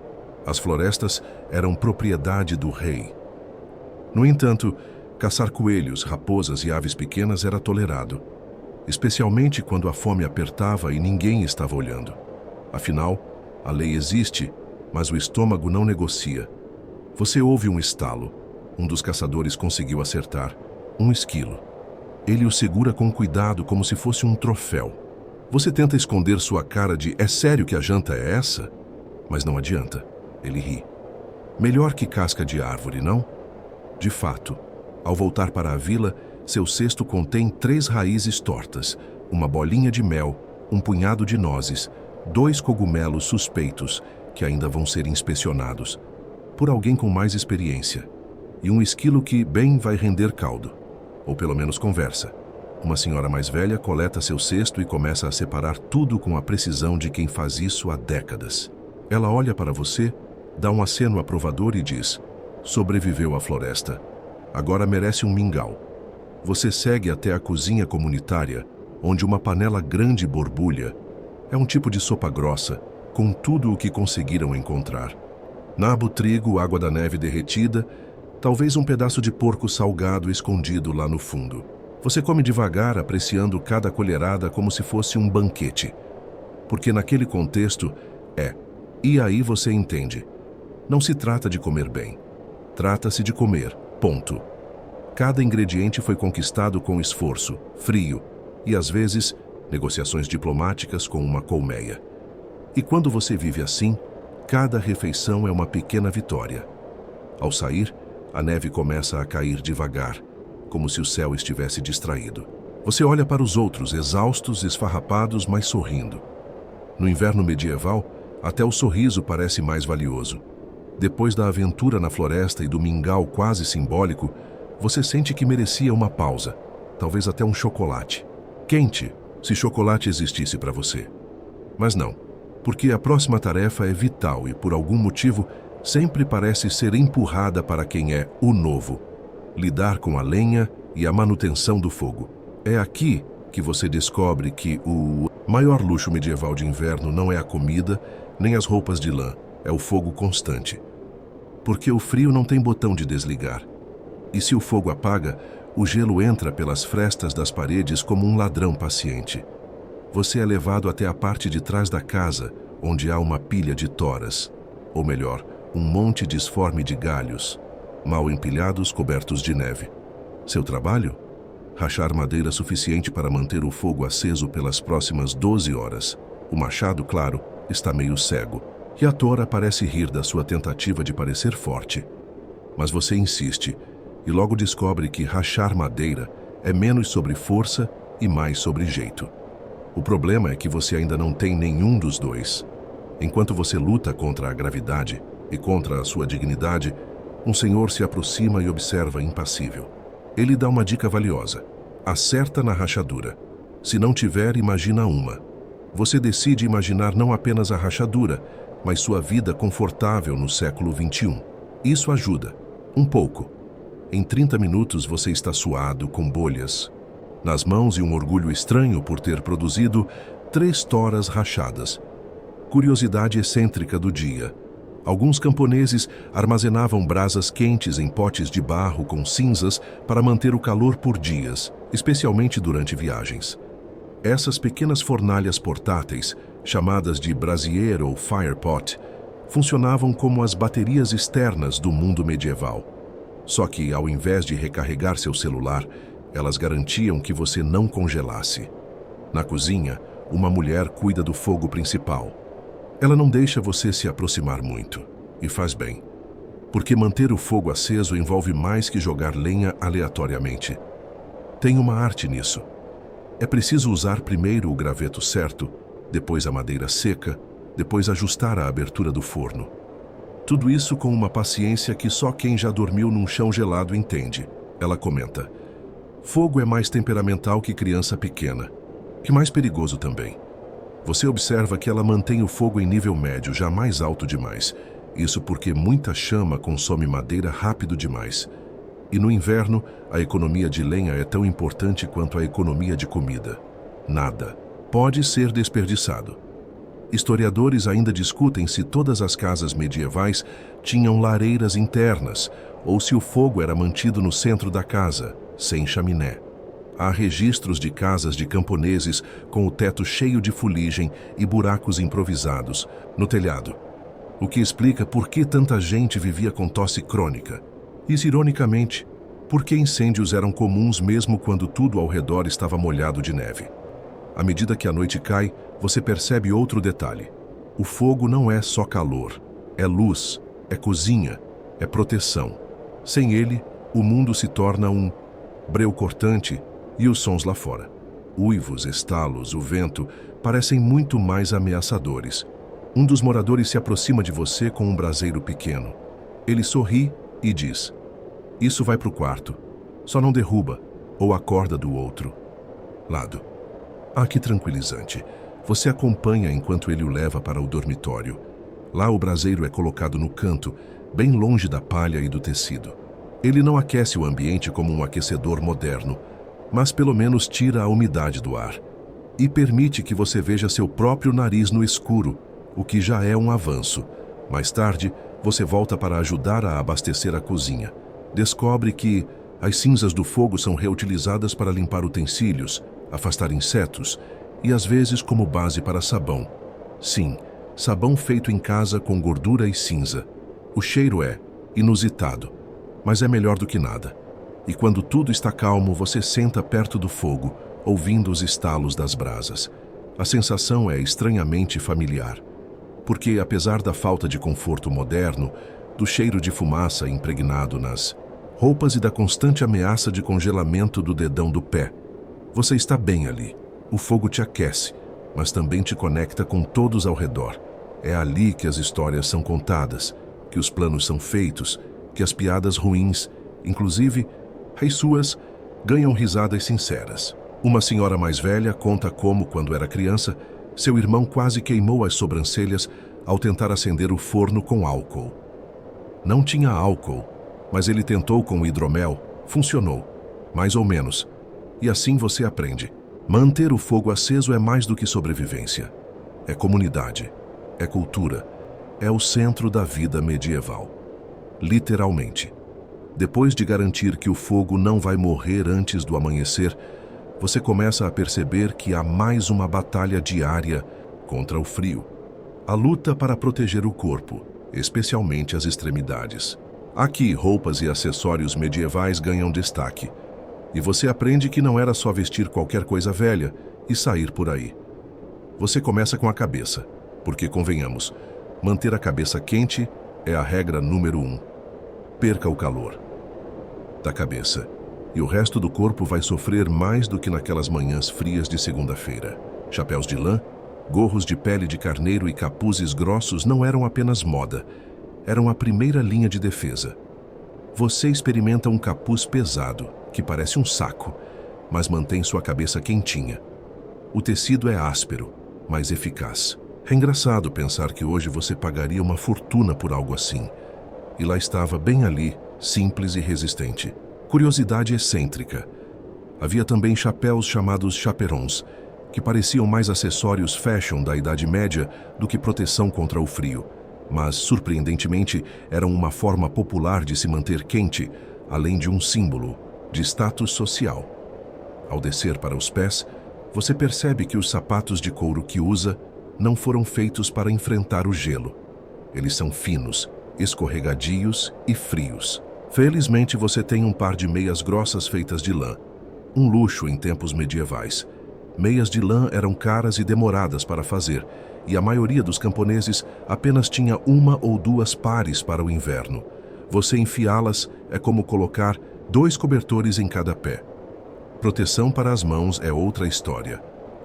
As florestas eram propriedade do rei. No entanto, caçar coelhos, raposas e aves pequenas era tolerado, especialmente quando a fome apertava e ninguém estava olhando. Afinal, a lei existe, mas o estômago não negocia. Você ouve um estalo. Um dos caçadores conseguiu acertar. Um esquilo. Ele o segura com cuidado como se fosse um troféu. Você tenta esconder sua cara de "é sério que a janta é essa?" Mas não adianta. Ele ri. Melhor que casca de árvore, não? De fato, ao voltar para a vila, seu cesto contém 3 raízes tortas, uma bolinha de mel, um punhado de nozes, 2 cogumelos suspeitos, que ainda vão ser inspecionados, por alguém com mais experiência, e um esquilo que bem vai render caldo, ou pelo menos conversa. Uma senhora mais velha coleta seu cesto e começa a separar tudo com a precisão de quem faz isso há décadas. Ela olha para você, dá um aceno aprovador e diz: "Sobreviveu à floresta. Agora merece um mingau." Você segue até a cozinha comunitária, onde uma panela grande borbulha. É um tipo de sopa grossa, com tudo o que conseguiram encontrar. Nabo, trigo, água da neve derretida, talvez um pedaço de porco salgado escondido lá no fundo. Você come devagar, apreciando cada colherada como se fosse um banquete. Porque naquele contexto, e aí você entende. Não se trata de comer bem. Trata-se de comer, ponto. Cada ingrediente foi conquistado com esforço, frio e, às vezes, negociações diplomáticas com uma colmeia. E quando você vive assim, cada refeição é uma pequena vitória. Ao sair, a neve começa a cair devagar, como se o céu estivesse distraído. Você olha para os outros, exaustos, esfarrapados, mas sorrindo. No inverno medieval, até o sorriso parece mais valioso. Depois da aventura na floresta e do mingau quase simbólico, você sente que merecia uma pausa, talvez até um chocolate. Quente, se chocolate existisse para você. Mas não, porque a próxima tarefa é vital e, por algum motivo, sempre parece ser empurrada para quem é o novo. Lidar com a lenha e a manutenção do fogo. É aqui que você descobre que o maior luxo medieval de inverno não é a comida, nem as roupas de lã, é o fogo constante. Porque o frio não tem botão de desligar. E se o fogo apaga, o gelo entra pelas frestas das paredes como um ladrão paciente. Você é levado até a parte de trás da casa, onde há uma pilha de toras, ou melhor, um monte disforme de galhos, mal empilhados, cobertos de neve. Seu trabalho? Rachar madeira suficiente para manter o fogo aceso pelas próximas 12 horas. O machado, claro, está meio cego, e a tora parece rir da sua tentativa de parecer forte. Mas você insiste, e logo descobre que rachar madeira é menos sobre força e mais sobre jeito. O problema é que você ainda não tem nenhum dos dois. Enquanto você luta contra a gravidade e contra a sua dignidade, um senhor se aproxima e observa impassível. Ele dá uma dica valiosa. Acerta na rachadura. Se não tiver, imagina uma. Você decide imaginar não apenas a rachadura, mas sua vida confortável no século XXI. Isso ajuda. Um pouco. Em 30 minutos você está suado, com bolhas nas mãos e um orgulho estranho por ter produzido 3 toras rachadas. Curiosidade excêntrica do dia. Alguns camponeses armazenavam brasas quentes em potes de barro com cinzas para manter o calor por dias, especialmente durante viagens. Essas pequenas fornalhas portáteis, chamadas de brasier ou firepot, funcionavam como as baterias externas do mundo medieval. Só que, ao invés de recarregar seu celular, elas garantiam que você não congelasse. Na cozinha, uma mulher cuida do fogo principal. Ela não deixa você se aproximar muito, e faz bem, porque manter o fogo aceso envolve mais que jogar lenha aleatoriamente. Tem uma arte nisso. É preciso usar primeiro o graveto certo, depois a madeira seca, depois ajustar a abertura do forno. Tudo isso com uma paciência que só quem já dormiu num chão gelado entende. Ela comenta: fogo é mais temperamental que criança pequena, que mais perigoso também. Você observa que ela mantém o fogo em nível médio, jamais alto demais. Isso porque muita chama consome madeira rápido demais. E no inverno, a economia de lenha é tão importante quanto a economia de comida. Nada pode ser desperdiçado. Historiadores ainda discutem se todas as casas medievais tinham lareiras internas ou se o fogo era mantido no centro da casa, sem chaminé. Há registros de casas de camponeses com o teto cheio de fuligem e buracos improvisados no telhado, o que explica por que tanta gente vivia com tosse crônica. Isso, ironicamente, porque incêndios eram comuns mesmo quando tudo ao redor estava molhado de neve. À medida que a noite cai, você percebe outro detalhe. O fogo não é só calor, é luz, é cozinha, é proteção. Sem ele, o mundo se torna um breu cortante e os sons lá fora. Uivos, estalos, o vento parecem muito mais ameaçadores. Um dos moradores se aproxima de você com um braseiro pequeno. Ele sorri e diz: "Isso vai para o quarto. Só não derruba ou acorda do outro lado." Ah, que tranquilizante. Você acompanha enquanto ele o leva para o dormitório. Lá o braseiro é colocado no canto, bem longe da palha e do tecido. Ele não aquece o ambiente como um aquecedor moderno, mas pelo menos tira a umidade do ar e permite que você veja seu próprio nariz no escuro, o que já é um avanço. Mais tarde, você volta para ajudar a abastecer a cozinha. Descobre que as cinzas do fogo são reutilizadas para limpar utensílios, afastar insetos e às vezes como base para sabão. Sim, sabão feito em casa com gordura e cinza. O cheiro é inusitado, mas é melhor do que nada. E quando tudo está calmo, você senta perto do fogo, ouvindo os estalos das brasas. A sensação é estranhamente familiar, porque apesar da falta de conforto moderno, do cheiro de fumaça impregnado nas roupas e da constante ameaça de congelamento do dedão do pé, você está bem ali. O fogo te aquece, mas também te conecta com todos ao redor. É ali que as histórias são contadas, que os planos são feitos, que as piadas ruins, inclusive as suas, ganham risadas sinceras. Uma senhora mais velha conta como, quando era criança, seu irmão quase queimou as sobrancelhas ao tentar acender o forno com álcool. Não tinha álcool, mas ele tentou com hidromel. Funcionou, mais ou menos. E assim você aprende. Manter o fogo aceso é mais do que sobrevivência. É comunidade, é cultura, é o centro da vida medieval. Literalmente. Depois de garantir que o fogo não vai morrer antes do amanhecer, você começa a perceber que há mais uma batalha diária contra o frio. A luta para proteger o corpo, especialmente as extremidades. Aqui, roupas e acessórios medievais ganham destaque. E você aprende que não era só vestir qualquer coisa velha e sair por aí. Você começa com a cabeça, porque, convenhamos, manter a cabeça quente é a regra número 1. Perca o calor da cabeça, e o resto do corpo vai sofrer mais do que naquelas manhãs frias de segunda-feira. Chapéus de lã, gorros de pele de carneiro e capuzes grossos não eram apenas moda, eram a primeira linha de defesa. Você experimenta um capuz pesado, que parece um saco, mas mantém sua cabeça quentinha. O tecido é áspero, mas eficaz. É engraçado pensar que hoje você pagaria uma fortuna por algo assim. E lá estava, bem ali, simples e resistente. Curiosidade excêntrica. Havia também chapéus chamados chaperons, que pareciam mais acessórios fashion da Idade Média do que proteção contra o frio, mas, surpreendentemente, eram uma forma popular de se manter quente, além de um símbolo de status social. Ao descer para os pés, você percebe que os sapatos de couro que usa não foram feitos para enfrentar o gelo. Eles são finos, escorregadios e frios. Felizmente você tem um par de meias grossas feitas de lã, um luxo em tempos medievais. Meias de lã eram caras e demoradas para fazer, e a maioria dos camponeses apenas tinha uma ou duas pares para o inverno. Você enfiá-las é como colocar 2 cobertores em cada pé. Proteção para as mãos é outra história.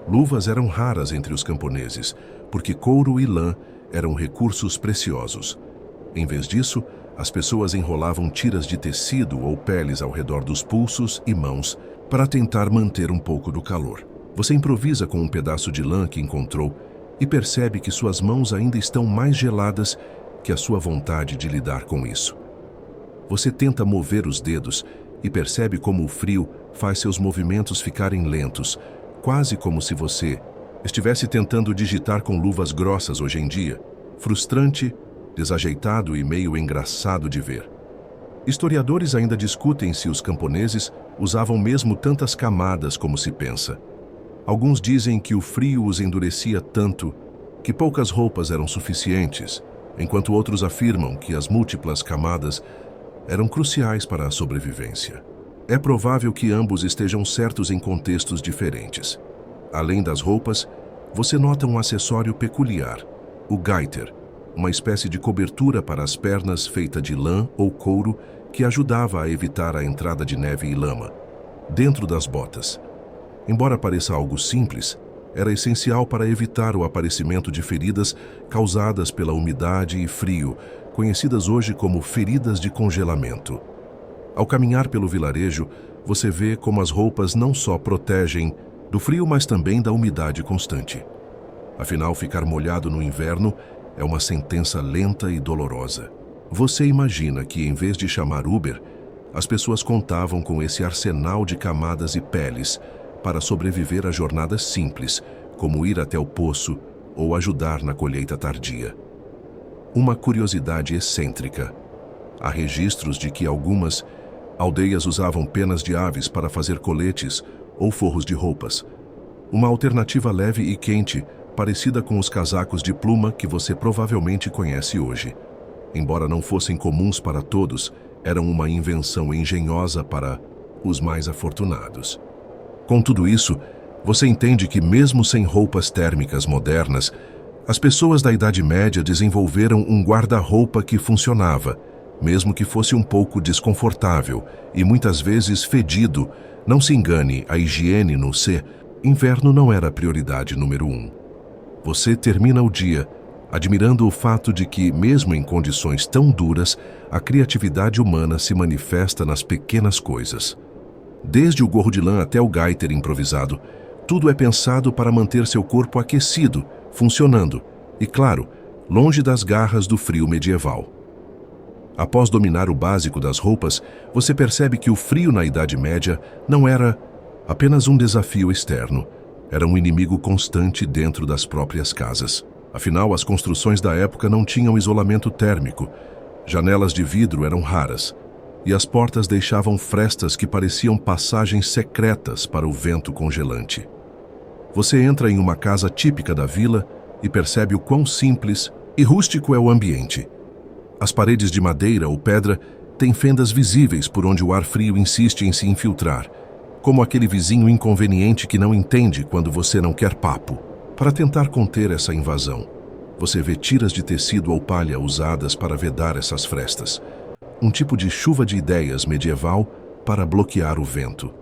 Luvas eram raras entre os camponeses, porque couro e lã eram recursos preciosos. Em vez disso, as pessoas enrolavam tiras de tecido ou peles ao redor dos pulsos e mãos para tentar manter um pouco do calor. Você improvisa com um pedaço de lã que encontrou e percebe que suas mãos ainda estão mais geladas que a sua vontade de lidar com isso. Você tenta mover os dedos e percebe como o frio faz seus movimentos ficarem lentos, quase como se você estivesse tentando digitar com luvas grossas hoje em dia. Frustrante, desajeitado e meio engraçado de ver. Historiadores ainda discutem se os camponeses usavam mesmo tantas camadas como se pensa. Alguns dizem que o frio os endurecia tanto que poucas roupas eram suficientes, enquanto outros afirmam que as múltiplas camadas eram cruciais para a sobrevivência. É provável que ambos estejam certos em contextos diferentes. Além das roupas, você nota um acessório peculiar, o gaiter, uma espécie de cobertura para as pernas feita de lã ou couro que ajudava a evitar a entrada de neve e lama. Dentro das botas. Embora pareça algo simples, era essencial para evitar o aparecimento de feridas causadas pela umidade e frio, conhecidas hoje como feridas de congelamento. Ao caminhar pelo vilarejo, você vê como as roupas não só protegem do frio, mas também da umidade constante. Afinal, ficar molhado no inverno é uma sentença lenta e dolorosa. Você imagina que, em vez de chamar Uber, as pessoas contavam com esse arsenal de camadas e peles para sobreviver a jornadas simples, como ir até o poço ou ajudar na colheita tardia. Uma curiosidade excêntrica. Há registros de que algumas aldeias usavam penas de aves para fazer coletes ou forros de roupas. Uma alternativa leve e quente, parecida com os casacos de pluma que você provavelmente conhece hoje. Embora não fossem comuns para todos, eram uma invenção engenhosa para os mais afortunados. Com tudo isso, você entende que mesmo sem roupas térmicas modernas, as pessoas da Idade Média desenvolveram um guarda-roupa que funcionava, mesmo que fosse um pouco desconfortável e muitas vezes fedido. Não se engane, a higiene no inverno não era a prioridade número 1. Você termina o dia admirando o fato de que, mesmo em condições tão duras, a criatividade humana se manifesta nas pequenas coisas. Desde o gorro de lã até o gaiter improvisado, tudo é pensado para manter seu corpo aquecido, funcionando e, claro, longe das garras do frio medieval. Após dominar o básico das roupas, você percebe que o frio na Idade Média não era apenas um desafio externo, era um inimigo constante dentro das próprias casas. Afinal, as construções da época não tinham isolamento térmico, janelas de vidro eram raras, e as portas deixavam frestas que pareciam passagens secretas para o vento congelante. Você entra em uma casa típica da vila e percebe o quão simples e rústico é o ambiente. As paredes de madeira ou pedra têm fendas visíveis por onde o ar frio insiste em se infiltrar, como aquele vizinho inconveniente que não entende quando você não quer papo. Para tentar conter essa invasão, você vê tiras de tecido ou palha usadas para vedar essas frestas, um tipo de chuva de ideias medieval para bloquear o vento.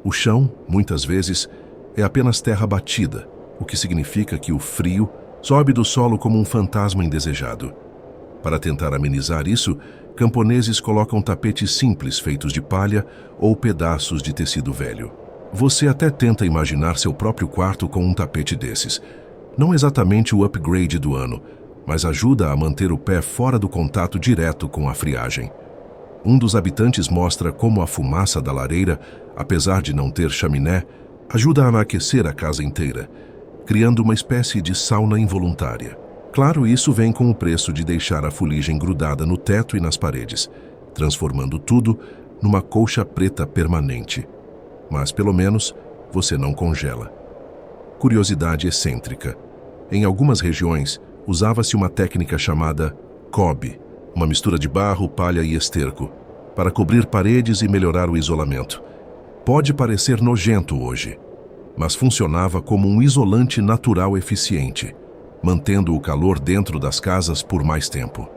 O chão, muitas vezes, é apenas terra batida, o que significa que o frio sobe do solo como um fantasma indesejado. Para tentar amenizar isso, camponeses colocam tapetes simples feitos de palha ou pedaços de tecido velho. Você até tenta imaginar seu próprio quarto com um tapete desses. Não exatamente o upgrade do ano, mas ajuda a manter o pé fora do contato direto com a friagem. Um dos habitantes mostra como a fumaça da lareira, apesar de não ter chaminé, ajuda a aquecer a casa inteira, criando uma espécie de sauna involuntária. Claro, isso vem com o preço de deixar a fuligem grudada no teto e nas paredes, transformando tudo numa colcha preta permanente. Mas, pelo menos, você não congela. Curiosidade excêntrica. Em algumas regiões, usava-se uma técnica chamada cobe, uma mistura de barro, palha e esterco, para cobrir paredes e melhorar o isolamento. Pode parecer nojento hoje, mas funcionava como um isolante natural eficiente, mantendo o calor dentro das casas por mais tempo.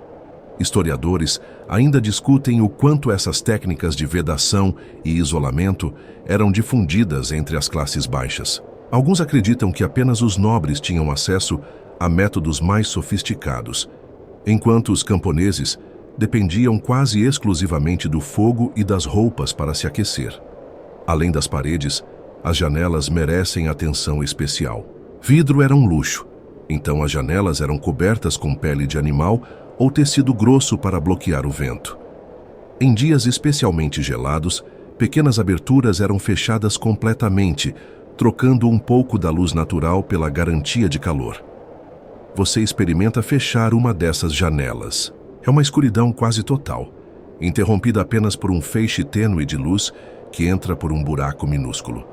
Historiadores ainda discutem o quanto essas técnicas de vedação e isolamento eram difundidas entre as classes baixas. Alguns acreditam que apenas os nobres tinham acesso a métodos mais sofisticados, enquanto os camponeses dependiam quase exclusivamente do fogo e das roupas para se aquecer. Além das paredes, as janelas merecem atenção especial. Vidro era um luxo, então as janelas eram cobertas com pele de animal ou tecido grosso para bloquear o vento. Em dias especialmente gelados, pequenas aberturas eram fechadas completamente, trocando um pouco da luz natural pela garantia de calor. Você experimenta fechar uma dessas janelas. É uma escuridão quase total, interrompida apenas por um feixe tênue de luz que entra por um buraco minúsculo.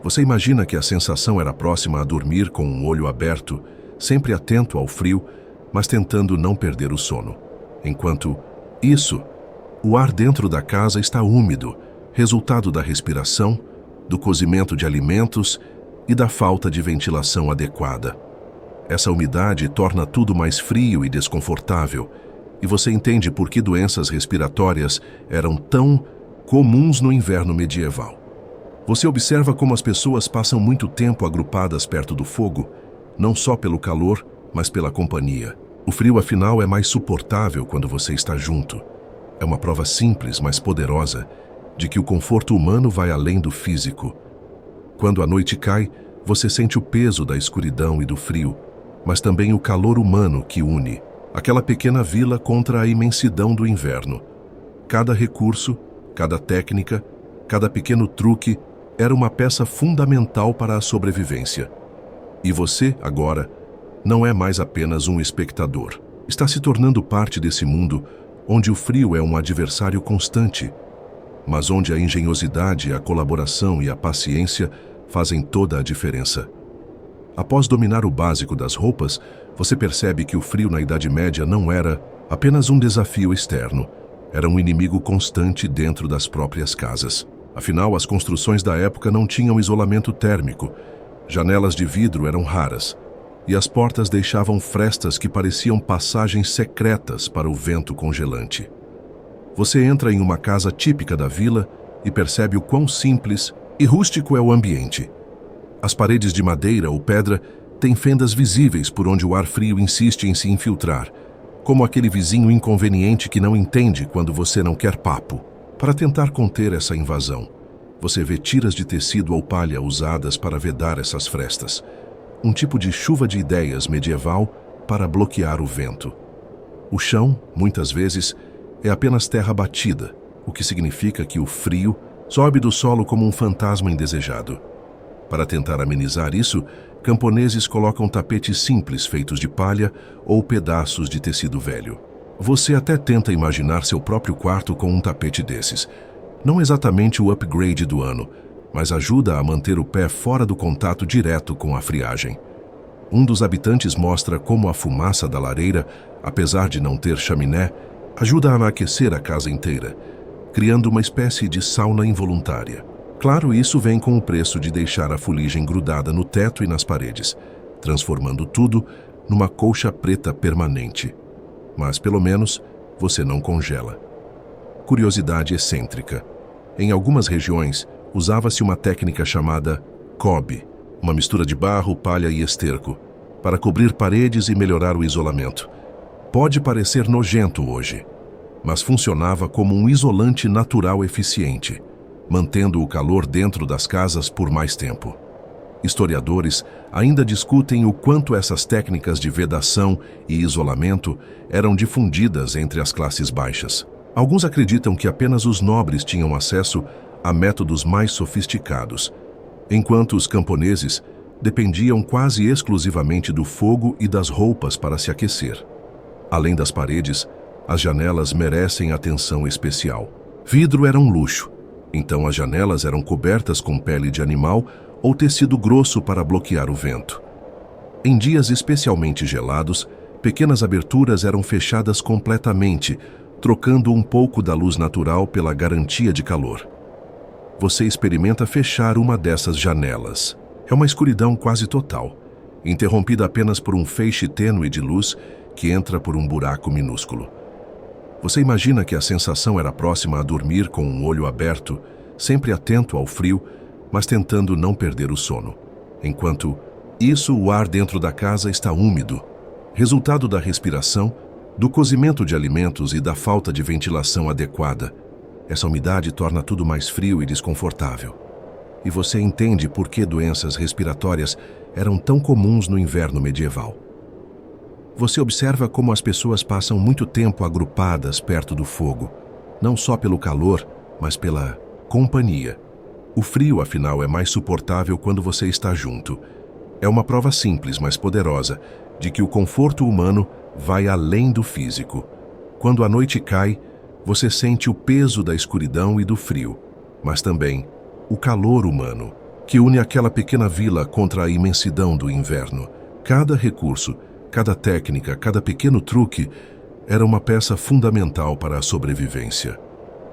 Você imagina que a sensação era próxima a dormir com um olho aberto, sempre atento ao frio, mas tentando não perder o sono. Enquanto isso, o ar dentro da casa está úmido, resultado da respiração, do cozimento de alimentos e da falta de ventilação adequada. Essa umidade torna tudo mais frio e desconfortável, e você entende por que doenças respiratórias eram tão comuns no inverno medieval. Você observa como as pessoas passam muito tempo agrupadas perto do fogo, não só pelo calor, mas pela companhia. O frio, afinal, é mais suportável quando você está junto. É uma prova simples, mas poderosa, de que o conforto humano vai além do físico. Quando a noite cai, você sente o peso da escuridão e do frio, mas também o calor humano que une aquela pequena vila contra a imensidão do inverno. Cada recurso, cada técnica, cada pequeno truque era uma peça fundamental para a sobrevivência. E você, agora, não é mais apenas um espectador. Está se tornando parte desse mundo onde o frio é um adversário constante, mas onde a engenhosidade, a colaboração e a paciência fazem toda a diferença. Após dominar o básico das roupas, você percebe que o frio na Idade Média não era apenas um desafio externo, era um inimigo constante dentro das próprias casas. Afinal, as construções da época não tinham isolamento térmico, janelas de vidro eram raras, e as portas deixavam frestas que pareciam passagens secretas para o vento congelante. Você entra em uma casa típica da vila e percebe o quão simples e rústico é o ambiente. As paredes de madeira ou pedra têm fendas visíveis por onde o ar frio insiste em se infiltrar, como aquele vizinho inconveniente que não entende quando você não quer papo. Para tentar conter essa invasão, você vê tiras de tecido ou palha usadas para vedar essas frestas, um tipo de chuva de ideias medieval para bloquear o vento. O chão, muitas vezes, é apenas terra batida, o que significa que o frio sobe do solo como um fantasma indesejado. Para tentar amenizar isso, camponeses colocam tapetes simples feitos de palha ou pedaços de tecido velho. Você até tenta imaginar seu próprio quarto com um tapete desses. Não exatamente o upgrade do ano, mas ajuda a manter o pé fora do contato direto com a friagem. Um dos habitantes mostra como a fumaça da lareira, apesar de não ter chaminé, ajuda a aquecer a casa inteira, criando uma espécie de sauna involuntária. Claro, isso vem com o preço de deixar a fuligem grudada no teto e nas paredes, transformando tudo numa colcha preta permanente. Mas, pelo menos, você não congela. Curiosidade excêntrica. Em algumas regiões, usava-se uma técnica chamada cobe, uma mistura de barro, palha e esterco, para cobrir paredes e melhorar o isolamento. Pode parecer nojento hoje, mas funcionava como um isolante natural eficiente, mantendo o calor dentro das casas por mais tempo. Historiadores ainda discutem o quanto essas técnicas de vedação e isolamento eram difundidas entre as classes baixas. Alguns acreditam que apenas os nobres tinham acesso a métodos mais sofisticados, enquanto os camponeses dependiam quase exclusivamente do fogo e das roupas para se aquecer. Além das paredes, as janelas merecem atenção especial. Vidro era um luxo, então as janelas eram cobertas com pele de animal ou tecido grosso para bloquear o vento. Em dias especialmente gelados, pequenas aberturas eram fechadas completamente, trocando um pouco da luz natural pela garantia de calor. você experimenta fechar uma dessas janelas. É uma escuridão quase total, interrompida apenas por um feixe tênue de luz que entra por um buraco minúsculo. Você imagina que a sensação era próxima a dormir com um olho aberto, sempre atento ao frio, mas tentando não perder o sono. Enquanto isso, o ar dentro da casa está úmido, resultado da respiração, do cozimento de alimentos e da falta de ventilação adequada. Essa umidade torna tudo mais frio e desconfortável. E você entende por que doenças respiratórias eram tão comuns no inverno medieval. Você observa como as pessoas passam muito tempo agrupadas perto do fogo, não só pelo calor, mas pela companhia. O frio, afinal, é mais suportável quando você está junto. É uma prova simples, mas poderosa, de que o conforto humano vai além do físico. Quando a noite cai, você sente o peso da escuridão e do frio, mas também o calor humano, que une aquela pequena vila contra a imensidão do inverno. Cada recurso, cada técnica, cada pequeno truque era uma peça fundamental para a sobrevivência.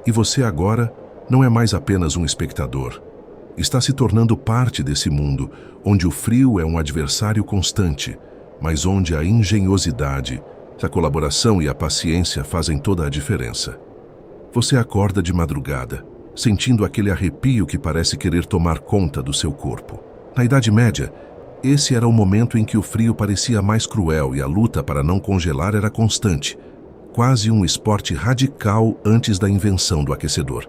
E você agora não é mais apenas um espectador. Está se tornando parte desse mundo, onde o frio é um adversário constante, mas onde a engenhosidade, a colaboração e a paciência fazem toda a diferença. Você acorda de madrugada, sentindo aquele arrepio que parece querer tomar conta do seu corpo. Na Idade Média, esse era o momento em que o frio parecia mais cruel e a luta para não congelar era constante, quase um esporte radical antes da invenção do aquecedor.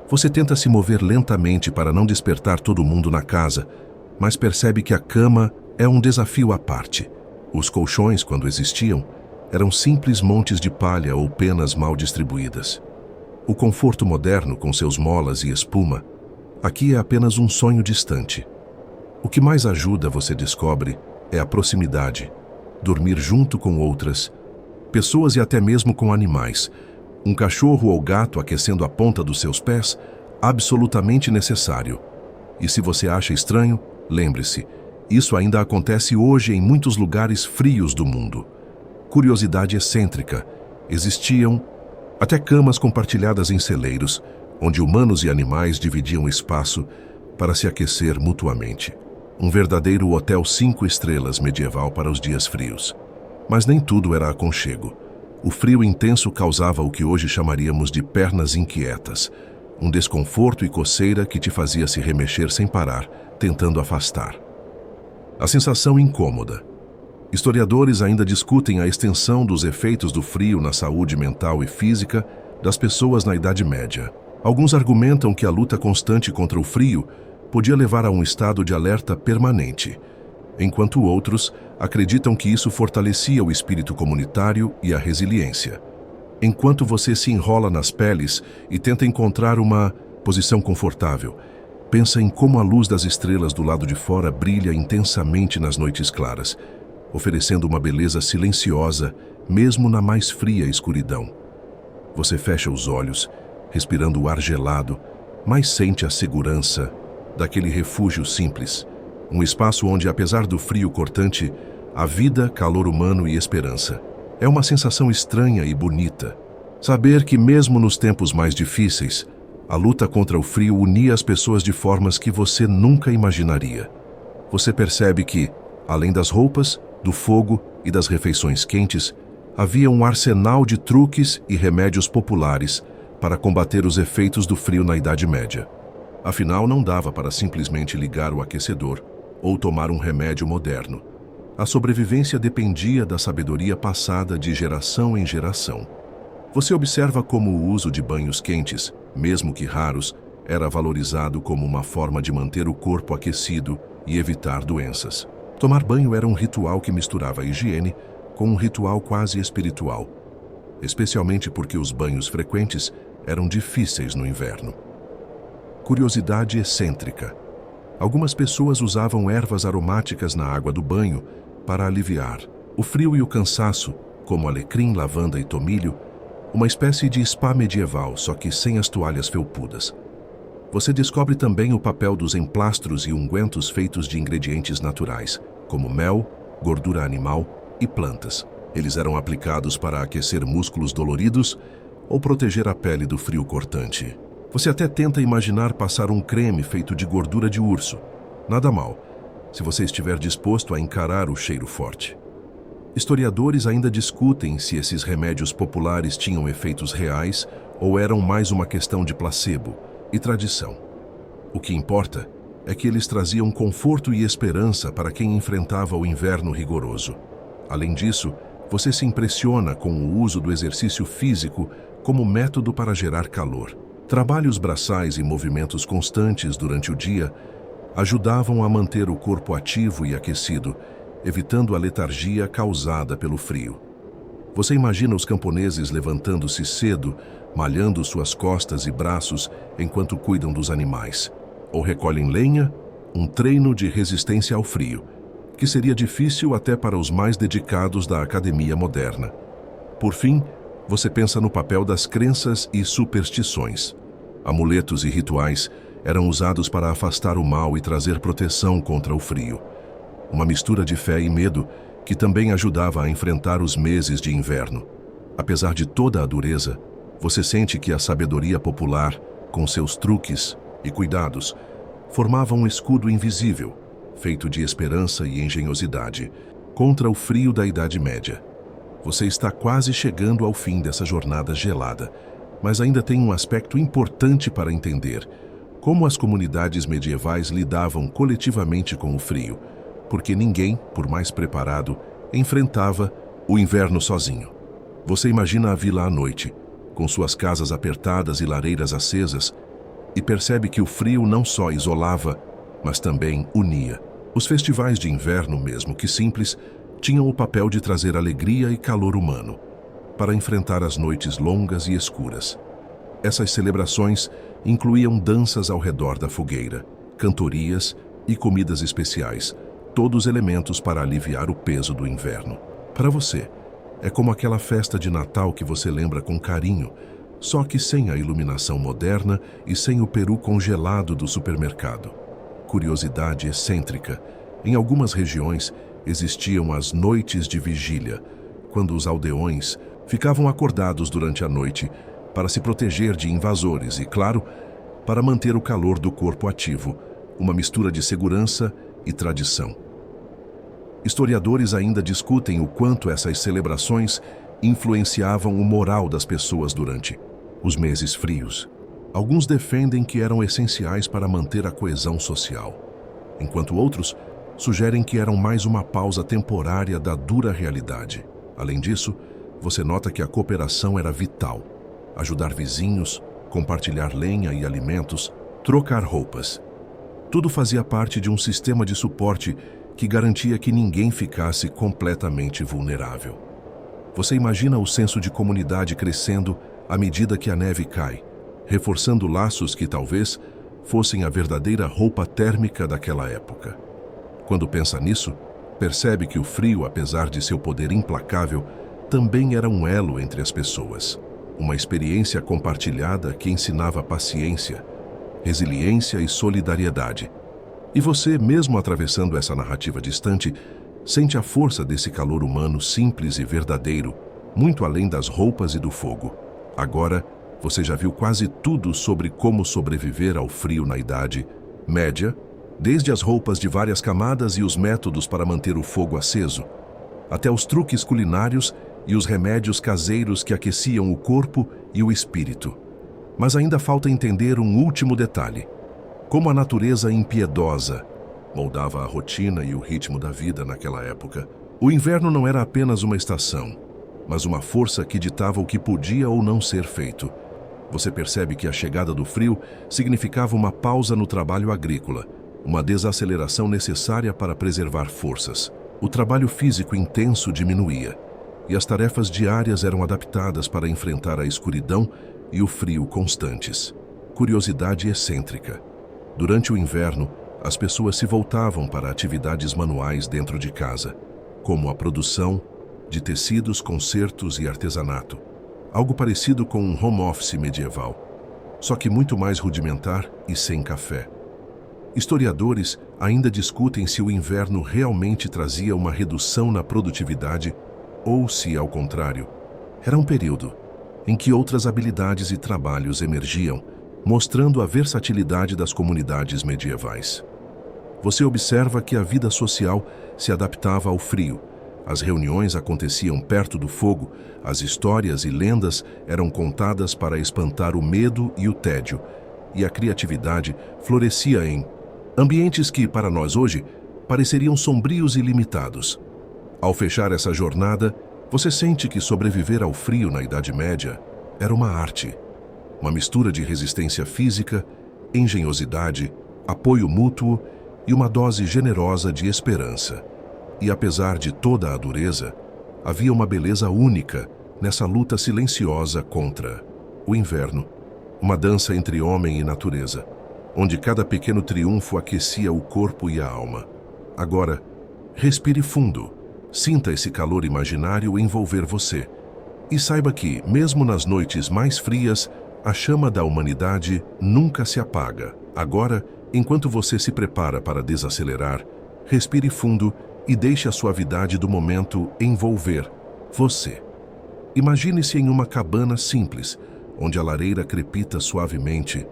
Você tenta se mover lentamente para não despertar todo mundo na casa, mas percebe que a cama é um desafio à parte. Os colchões, quando existiam, eram simples montes de palha ou penas mal distribuídas. O conforto moderno, com seus molas e espuma, aqui é apenas um sonho distante. O que mais ajuda, você descobre, é a proximidade. Dormir junto com outras pessoas e até mesmo com animais. Um cachorro ou gato aquecendo a ponta dos seus pés, absolutamente necessário. E se você acha estranho, lembre-se, isso ainda acontece hoje em muitos lugares frios do mundo. Curiosidade excêntrica. Existiam até camas compartilhadas em celeiros, onde humanos e animais dividiam espaço para se aquecer mutuamente. Um verdadeiro hotel 5 estrelas medieval para os dias frios. Mas nem tudo era aconchego. O frio intenso causava o que hoje chamaríamos de pernas inquietas, um desconforto e coceira que te fazia se remexer sem parar, tentando afastar. A sensação incômoda. Historiadores ainda discutem a extensão dos efeitos do frio na saúde mental e física das pessoas na Idade Média. Alguns argumentam que a luta constante contra o frio podia levar a um estado de alerta permanente, enquanto outros acreditam que isso fortalecia o espírito comunitário e a resiliência. Enquanto você se enrola nas peles e tenta encontrar uma posição confortável, pensa em como a luz das estrelas do lado de fora brilha intensamente nas noites claras, oferecendo uma beleza silenciosa, mesmo na mais fria escuridão. Você fecha os olhos, respirando o ar gelado, mas sente a segurança daquele refúgio simples, um espaço onde, apesar do frio cortante, há vida, calor humano e esperança. É uma sensação estranha e bonita. Saber que, mesmo nos tempos mais difíceis, a luta contra o frio unia as pessoas de formas que você nunca imaginaria. Você percebe que, além das roupas, do fogo e das refeições quentes, havia um arsenal de truques e remédios populares para combater os efeitos do frio na Idade Média. Afinal, não dava para simplesmente ligar o aquecedor ou tomar um remédio moderno. A sobrevivência dependia da sabedoria passada de geração em geração. Você observa como o uso de banhos quentes, mesmo que raros, era valorizado como uma forma de manter o corpo aquecido e evitar doenças. Tomar banho era um ritual que misturava a higiene com um ritual quase espiritual, especialmente porque os banhos frequentes eram difíceis no inverno. Curiosidade excêntrica. Algumas pessoas usavam ervas aromáticas na água do banho para aliviar o frio e o cansaço, como alecrim, lavanda e tomilho, uma espécie de spa medieval, só que sem as toalhas felpudas. Você descobre também o papel dos emplastros e ungüentos feitos de ingredientes naturais, como mel, gordura animal e plantas. Eles eram aplicados para aquecer músculos doloridos ou proteger a pele do frio cortante. Você até tenta imaginar passar um creme feito de gordura de urso. Nada mal, se você estiver disposto a encarar o cheiro forte. Historiadores ainda discutem se esses remédios populares tinham efeitos reais ou eram mais uma questão de placebo e tradição. O que importa é que eles traziam conforto e esperança para quem enfrentava o inverno rigoroso. Além disso, você se impressiona com o uso do exercício físico como método para gerar calor. Trabalhos braçais e movimentos constantes durante o dia ajudavam a manter o corpo ativo e aquecido, evitando a letargia causada pelo frio. Você imagina os camponeses levantando-se cedo, malhando suas costas e braços enquanto cuidam dos animais, ou recolhem lenha, um treino de resistência ao frio, que seria difícil até para os mais dedicados da academia moderna. Por fim, você pensa no papel das crenças e superstições. Amuletos e rituais eram usados para afastar o mal e trazer proteção contra o frio. Uma mistura de fé e medo que também ajudava a enfrentar os meses de inverno. Apesar de toda a dureza, você sente que a sabedoria popular, com seus truques e cuidados, formava um escudo invisível, feito de esperança e engenhosidade, contra o frio da Idade Média. Você está quase chegando ao fim dessa jornada gelada, mas ainda tem um aspecto importante para entender: como as comunidades medievais lidavam coletivamente com o frio, porque ninguém, por mais preparado, enfrentava o inverno sozinho. Você imagina a vila à noite, com suas casas apertadas e lareiras acesas, e percebe que o frio não só isolava, mas também unia. Os festivais de inverno, mesmo que simples, tinham o papel de trazer alegria e calor humano, para enfrentar as noites longas e escuras. Essas celebrações incluíam danças ao redor da fogueira, cantorias e comidas especiais, todos elementos para aliviar o peso do inverno. Para você, é como aquela festa de Natal que você lembra com carinho, só que sem a iluminação moderna e sem o peru congelado do supermercado. Curiosidade excêntrica: em algumas regiões existiam as noites de vigília, quando os aldeões ficavam acordados durante a noite para se proteger de invasores e, claro, para manter o calor do corpo ativo, uma mistura de segurança e tradição. Historiadores ainda discutem o quanto essas celebrações influenciavam o moral das pessoas durante os meses frios. Alguns defendem que eram essenciais para manter a coesão social, enquanto outros sugerem que eram mais uma pausa temporária da dura realidade. Além disso, você nota que a cooperação era vital. Ajudar vizinhos, compartilhar lenha e alimentos, trocar roupas. Tudo fazia parte de um sistema de suporte que garantia que ninguém ficasse completamente vulnerável. Você imagina o senso de comunidade crescendo à medida que a neve cai, reforçando laços que talvez fossem a verdadeira roupa térmica daquela época. Quando pensa nisso, percebe que o frio, apesar de seu poder implacável, também era um elo entre as pessoas. Uma experiência compartilhada que ensinava paciência, resiliência e solidariedade. E você, mesmo atravessando essa narrativa distante, sente a força desse calor humano simples e verdadeiro, muito além das roupas e do fogo. Agora, você já viu quase tudo sobre como sobreviver ao frio na Idade Média, desde as roupas de várias camadas e os métodos para manter o fogo aceso, até os truques culinários e os remédios caseiros que aqueciam o corpo e o espírito. Mas ainda falta entender um último detalhe: como a natureza impiedosa moldava a rotina e o ritmo da vida naquela época. O inverno não era apenas uma estação, mas uma força que ditava o que podia ou não ser feito. Você percebe que a chegada do frio significava uma pausa no trabalho agrícola, uma desaceleração necessária para preservar forças. O trabalho físico intenso diminuía, e as tarefas diárias eram adaptadas para enfrentar a escuridão e o frio constantes. Curiosidade excêntrica: durante o inverno, as pessoas se voltavam para atividades manuais dentro de casa, como a produção de tecidos, concertos e artesanato. Algo parecido com um home office medieval, só que muito mais rudimentar e sem café. Historiadores ainda discutem se o inverno realmente trazia uma redução na produtividade ou se, ao contrário, era um período em que outras habilidades e trabalhos emergiam, mostrando a versatilidade das comunidades medievais. Você observa que a vida social se adaptava ao frio. As reuniões aconteciam perto do fogo, as histórias e lendas eram contadas para espantar o medo e o tédio, e a criatividade florescia em ambientes que, para nós hoje, pareceriam sombrios e limitados. Ao fechar essa jornada, você sente que sobreviver ao frio na Idade Média era uma arte, uma mistura de resistência física, engenhosidade, apoio mútuo e uma dose generosa de esperança. E apesar de toda a dureza, havia uma beleza única nessa luta silenciosa contra o inverno, uma dança entre homem e natureza, onde cada pequeno triunfo aquecia o corpo e a alma. Agora, respire fundo, sinta esse calor imaginário envolver você, e saiba que, mesmo nas noites mais frias, a chama da humanidade nunca se apaga. Agora, enquanto você se prepara para desacelerar, respire fundo e deixe a suavidade do momento envolver você. Imagine-se em uma cabana simples, onde a lareira crepita suavemente,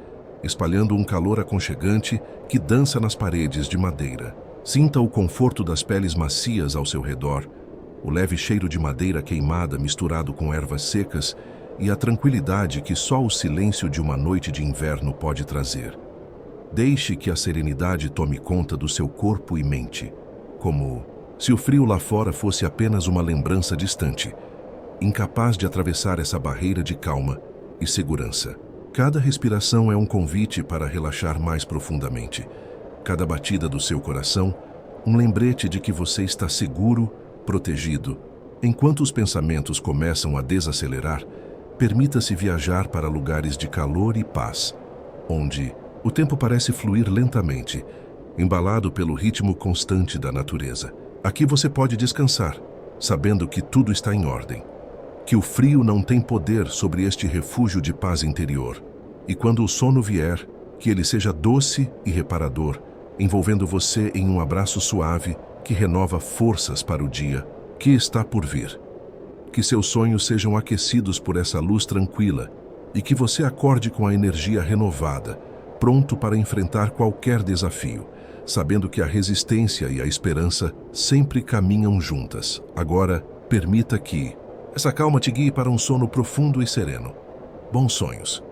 espalhando um calor aconchegante que dança nas paredes de madeira. Sinta o conforto das peles macias ao seu redor, o leve cheiro de madeira queimada misturado com ervas secas e a tranquilidade que só o silêncio de uma noite de inverno pode trazer. Deixe que a serenidade tome conta do seu corpo e mente, como se o frio lá fora fosse apenas uma lembrança distante, incapaz de atravessar essa barreira de calma e segurança. Cada respiração é um convite para relaxar mais profundamente. Cada batida do seu coração, um lembrete de que você está seguro, protegido. Enquanto os pensamentos começam a desacelerar, permita-se viajar para lugares de calor e paz, onde o tempo parece fluir lentamente, embalado pelo ritmo constante da natureza. Aqui você pode descansar, sabendo que tudo está em ordem, que o frio não tem poder sobre este refúgio de paz interior. E quando o sono vier, que ele seja doce e reparador, envolvendo você em um abraço suave que renova forças para o dia que está por vir. Que seus sonhos sejam aquecidos por essa luz tranquila e que você acorde com a energia renovada, pronto para enfrentar qualquer desafio, sabendo que a resistência e a esperança sempre caminham juntas. Agora, permita que essa calma te guie para um sono profundo e sereno. Bons sonhos.